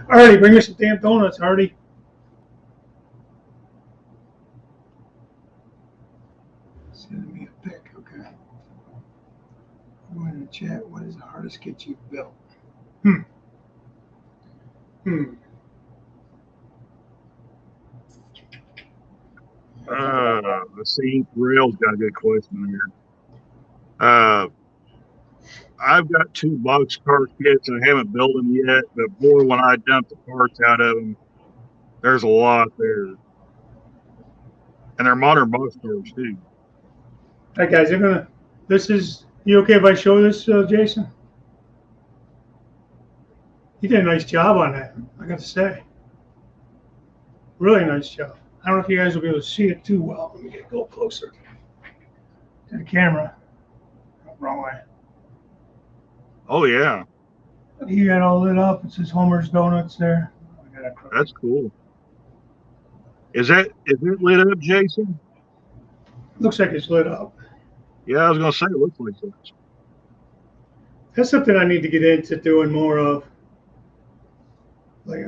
Artie, bring me some damn donuts, Artie. Send me a pic, okay. Go in the chat. What is the hardest kit you've built? Let's see. Rail's got a good question here. I've got 2 boxcar kits and I haven't built them yet, but boy, when I dump the parts out of them, there's a lot there. And they're modern boxcars too. All right, guys, you okay if I show this, Jason? You did a nice job on that, I got to say. Really nice job. I don't know if you guys will be able to see it too well. Let me go closer to the camera. Wrong way. Oh yeah. You got all lit up. It says Homer's Donuts there. That's cool. Is it lit up, Jason? Looks like it's lit up. Yeah, I was gonna say it looks like that. That's something I need to get into doing more of. Like,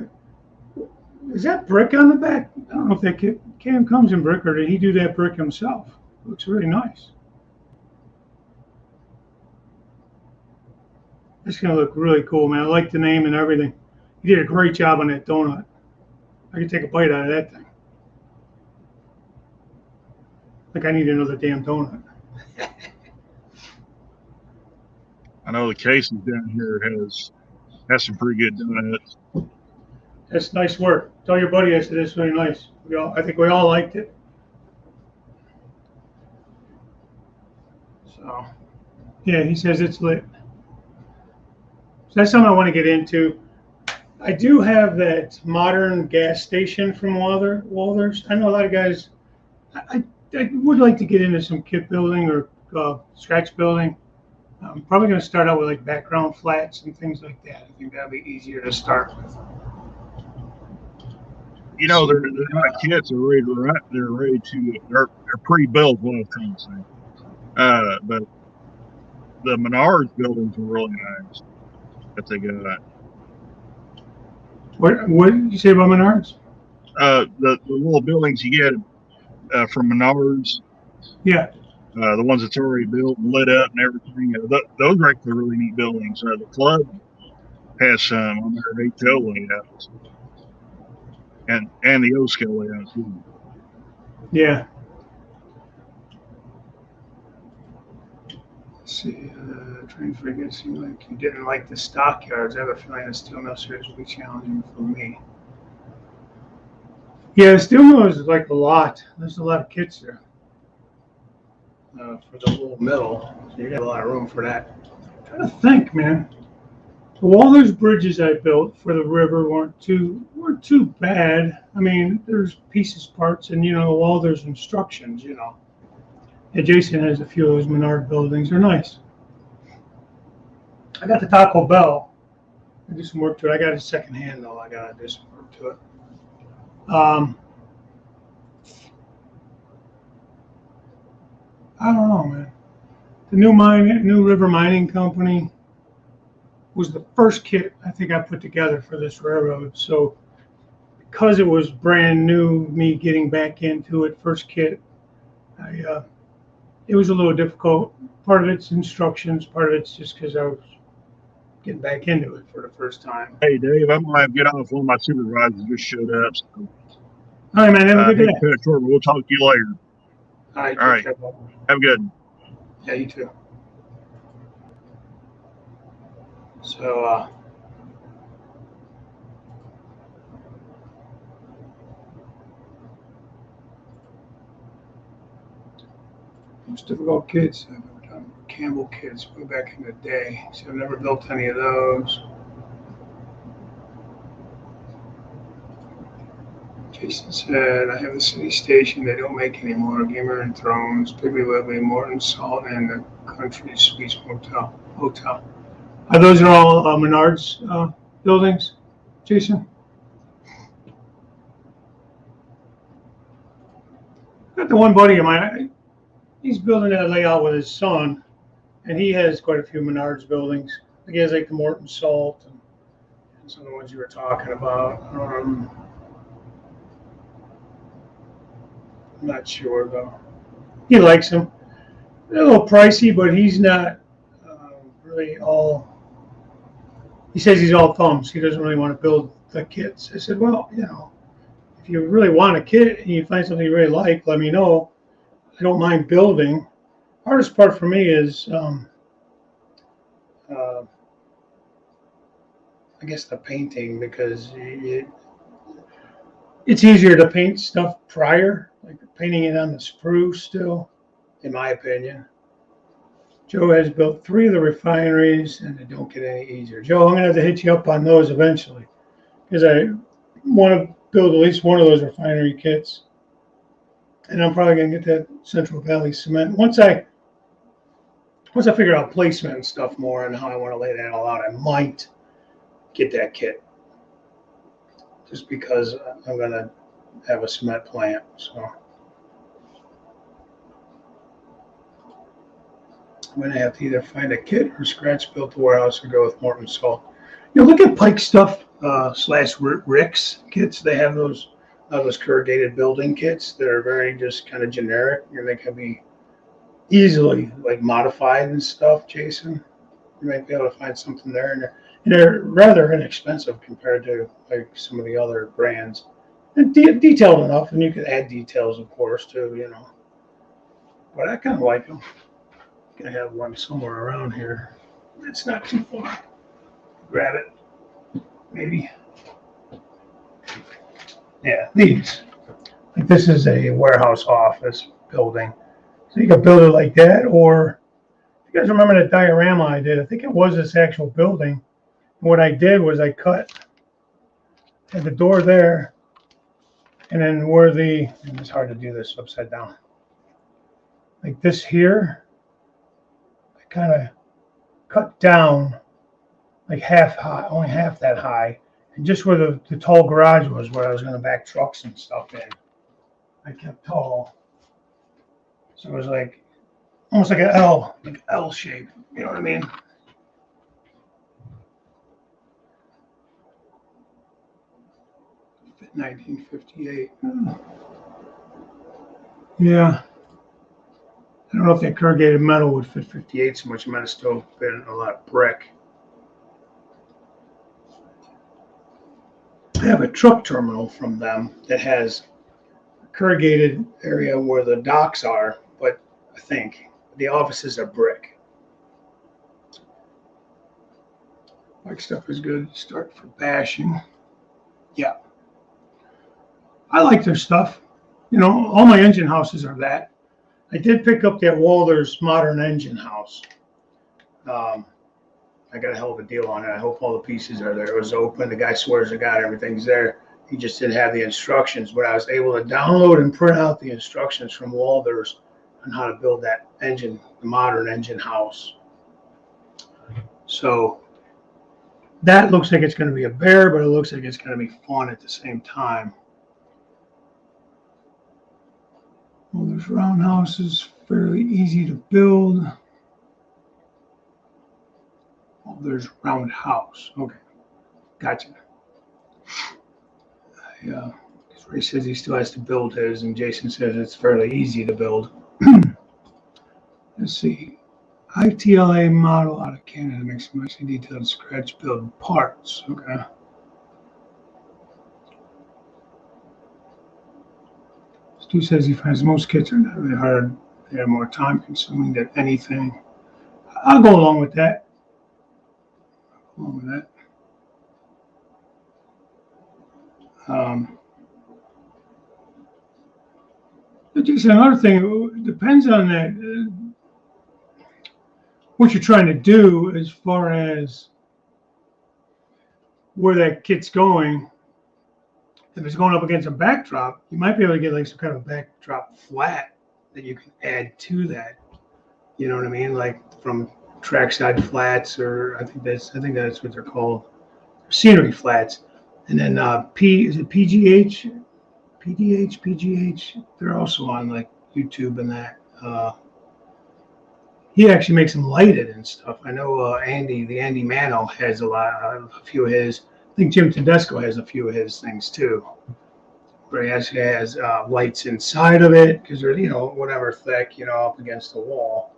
is that brick on the back? I don't know if that cam comes in brick or did he do that brick himself? Looks really nice. It's gonna look really cool, man. I like the name and everything. You did a great job on that donut. I could take a bite out of that thing. Like I need another damn donut. I know the Casey's down here has some pretty good donuts. That's nice work. Tell your buddy I said it's really nice. I think we all liked it. So, yeah, he says it's lit. So that's something I want to get into. I do have that modern gas station from Walder's. I know a lot of guys. I would like to get into some kit building or scratch building. I'm probably going to start out with like background flats and things like that. I think that'll be easier to start with. They're not kits. They're pre-built. What I'm trying to say. But the Menards buildings are really nice that they got. What did you say about Menards? The little buildings you get from Menards. Yeah. The ones that's already built and lit up and everything. Those are actually really neat buildings. The club has some on their HO layouts. and the O scale layout too. Yeah. Let's see, train frigate seemed like you didn't like the stockyards. I have a feeling the steel mill series will be challenging for me. Yeah, steel mill is like a lot. There's a lot of kits there for the little middle. So you got a lot of room for that. I'm trying to think, man. So all those bridges I built for the river weren't too bad. I mean, there's pieces, parts, and all there's instructions. Yeah, Jason has a few of those Menard buildings. They're nice. I got the Taco Bell. I do some work to it. I got it secondhand though. I gotta do some work to it. I don't know, man. The new river mining company was the first kit I think I put together for this railroad. So because it was brand new, me getting back into it, first kit, it was a little difficult. Part of it's instructions, part of it's just because I was getting back into it for the first time. Hey, Dave, I'm going to get off. One of my supervisors just showed up. So, All right, man. Have a good day. cut it short, but we'll talk to you later. All right. All right. Have a good one. Yeah, you too. So, most difficult kits I've ever done were Campbell kits way back in the day. So I've never built any of those. Jason said, I have the city station they don't make anymore. Gamer and Thrones, Piggly Wiggly, Morton Salt, and the Country Suites Hotel. Those are all Menards buildings, Jason? Got the one buddy of mine. He's building that layout with his son, and he has quite a few Menards buildings. He has like the Morton Salt and some of the ones you were talking about. I'm not sure though. He likes them. They're a little pricey, but he's not really all. He says he's all thumbs. He doesn't really want to build the kits. I said, well, if you really want a kit and you find something you really like, let me know. I don't mind building. Hardest part for me is, I guess, the painting, because it's easier to paint stuff prior, like painting it on the sprue still, in my opinion. Joe has built 3 of the refineries, and they don't get any easier. Joe, I'm going to have to hit you up on those eventually, because I want to build at least one of those refinery kits. And I'm probably going to get that Central Valley cement. Once I figure out placement and stuff more and how I want to lay that all out, I might get that kit. Just because I'm going to have a cement plant, so I'm going to have to either find a kit or scratch built the warehouse or go with Morton Salt. Look at Pike stuff / Rick's kits. They have those corrugated building kits that are very just kind of generic, and they can be easily like modified and stuff. Jason, you might be able to find something there, and they're rather inexpensive compared to like some of the other brands. And detailed enough, and you can add details, of course, too. But I kind of like them. I have one somewhere around here. It's not too far. Grab it, maybe. Yeah, these. Like this is a warehouse office building. So you could build it like that, or if you guys remember that diorama I did, I think it was this actual building. And what I did was I had the door there, and then and it's hard to do this upside down. Like this here, I kind of cut down like half high, only half that high. And just where the tall garage was, where I was going to back trucks and stuff in, I kept tall. So it was like almost like an L shape. You know what I mean? Fit 1958. Yeah. I don't know if that corrugated metal would fit 58 so much. It might have still been a lot of brick. have a truck terminal from them that has a corrugated area where the docks are, but I think the offices are brick. White stuff is good. Start for bashing. Yeah. I like their stuff. You know, all my engine houses are that. I did pick up that Walters modern engine house. I got a hell of a deal on it. I hope all the pieces are there. It was open. The guy swears to God everything's there. He just didn't have the instructions, but I was able to download and print out the instructions from Walters on how to build that engine, the modern engine house. So that looks like it's going to be a bear, but it looks like it's going to be fun at the same time. Well, this roundhouse is fairly easy to build. Oh, there's roundhouse. Okay, gotcha. Yeah, Ray says he still has to build his, and Jason says it's fairly easy to build. Let's see. ITLA model out of Canada makes some nicely detailed scratch build parts. Okay. Stu says he finds most kits are not really hard. They are more time consuming than anything. I'll go along with that. But just another thing, it depends on that, what you're trying to do as far as where that kit's going. If it's going up against a backdrop, you might be able to get like some kind of backdrop flat that you can add to that. You know what I mean? Like from trackside flats, or I think that's what they're called, scenery flats. And then is it PGH? PGH. They're also on like YouTube and that. He actually makes them lighted and stuff. I know Andy Mano has a few of his. I think Jim Tedesco has a few of his things too, where he actually has lights inside of it because they're, you know, whatever thick, you know, up against the wall.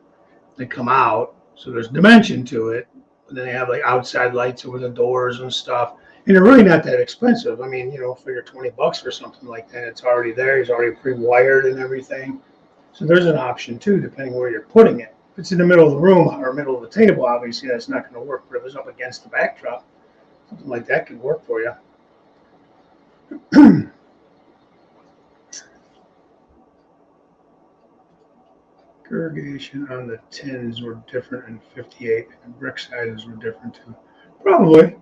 They come out, so there's dimension to it. And then they have like outside lights over the doors and stuff. And they're really not that expensive. I mean, you know, figure $20 for something like that. It's already there. He's already pre-wired and everything. So there's an option too, depending where you're putting it. If it's in the middle of the room or middle of the table, obviously that's not going to work. But if it's up against the backdrop, something like that could work for you. Corrugation on the tins were different in 58, and brick sizes were different too. Probably.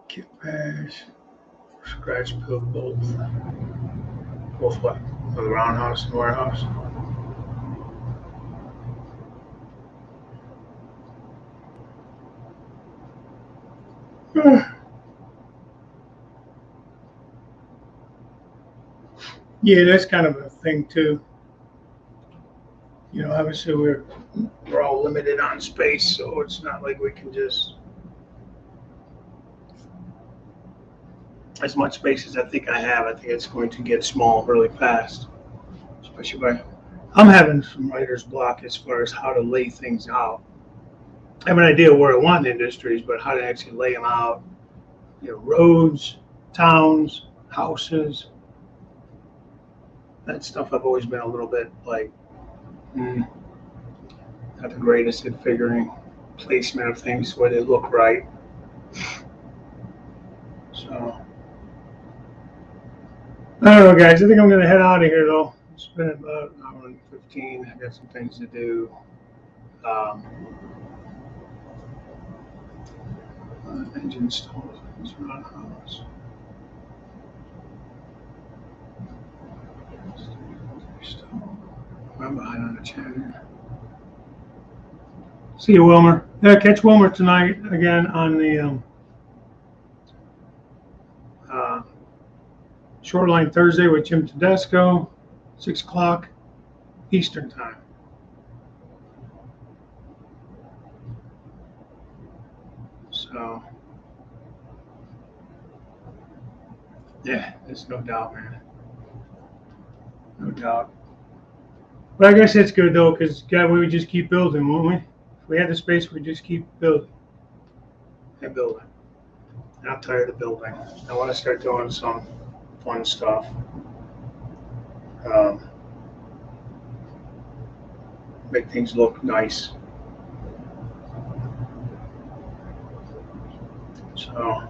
Kit bash, scratch build both what? For the roundhouse and warehouse. Yeah, that's kind of a thing too. You know, obviously we're all limited on space, so it's not like we can just, as much space as I think I have, I think it's going to get small really fast. Especially by, I'm having some writer's block as far as how to lay things out. I have an idea where I want the industries, but how to actually lay them out. You know, roads, towns, houses. That stuff I've always been a little bit like, not the greatest at figuring placement of things where they look right. So, I don't know, guys. I think I'm going to head out of here, though. It's been about an hour and 15. I got some things to do. Engine stalls. Roundhouse. I'm behind on the channel. See you, Wilmer. Yeah, catch Wilmer tonight again on the Shoreline Thursday with Jim Tedesco, 6 o'clock Eastern time. So, yeah, there's no doubt, man. No doubt. But I guess that's good, though, because God, we would just keep building, won't we? If we had the space, we'd just keep building and building. And I'm tired of building. I want to start doing some fun stuff. Make things look nice. So, all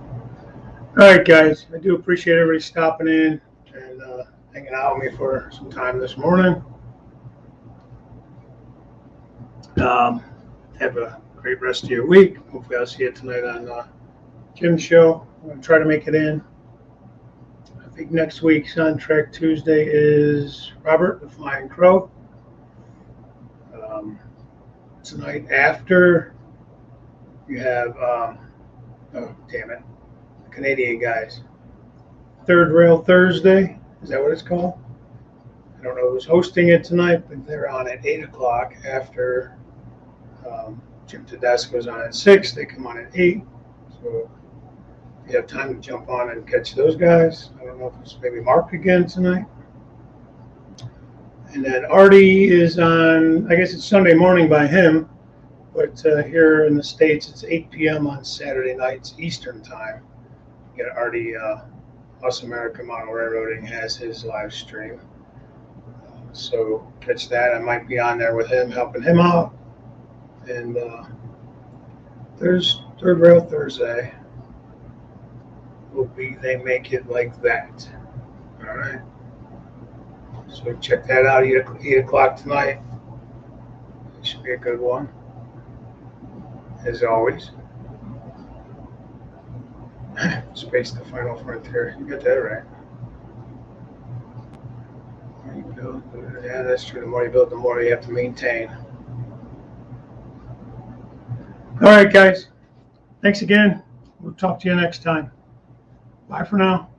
right, guys. I do appreciate everybody stopping in and hanging out with me for some time this morning. Have a great rest of your week. Hopefully I'll see you tonight on Jim's show. I'm going to try to make it in. I think next week's On Track Tuesday is Robert the Flying Crow. Tonight after, you have, oh, damn it, the Canadian guys. Third Rail Thursday. Is that what it's called? I don't know who's hosting it tonight, but they're on at 8 o'clock after Jim Tedesco's on at 6. They come on at 8. So you have time to jump on and catch those guys. I don't know if it's maybe Mark again tonight. And then Artie is on, I guess it's Sunday morning by him, but here in the States it's 8 p.m. on Saturday nights Eastern time. You got Artie, Us American Model Railroading has his live stream. So catch that. I might be on there with him, helping him out. And there's Third Rail Thursday. Will be They Make It Like That. All right. So check that out, 8 o'clock tonight. It should be a good one, as always. Space the Final Frontier. You got that right. Yeah, that's true. The more you build, the more you have to maintain. All right, guys. Thanks again. We'll talk to you next time. Bye for now.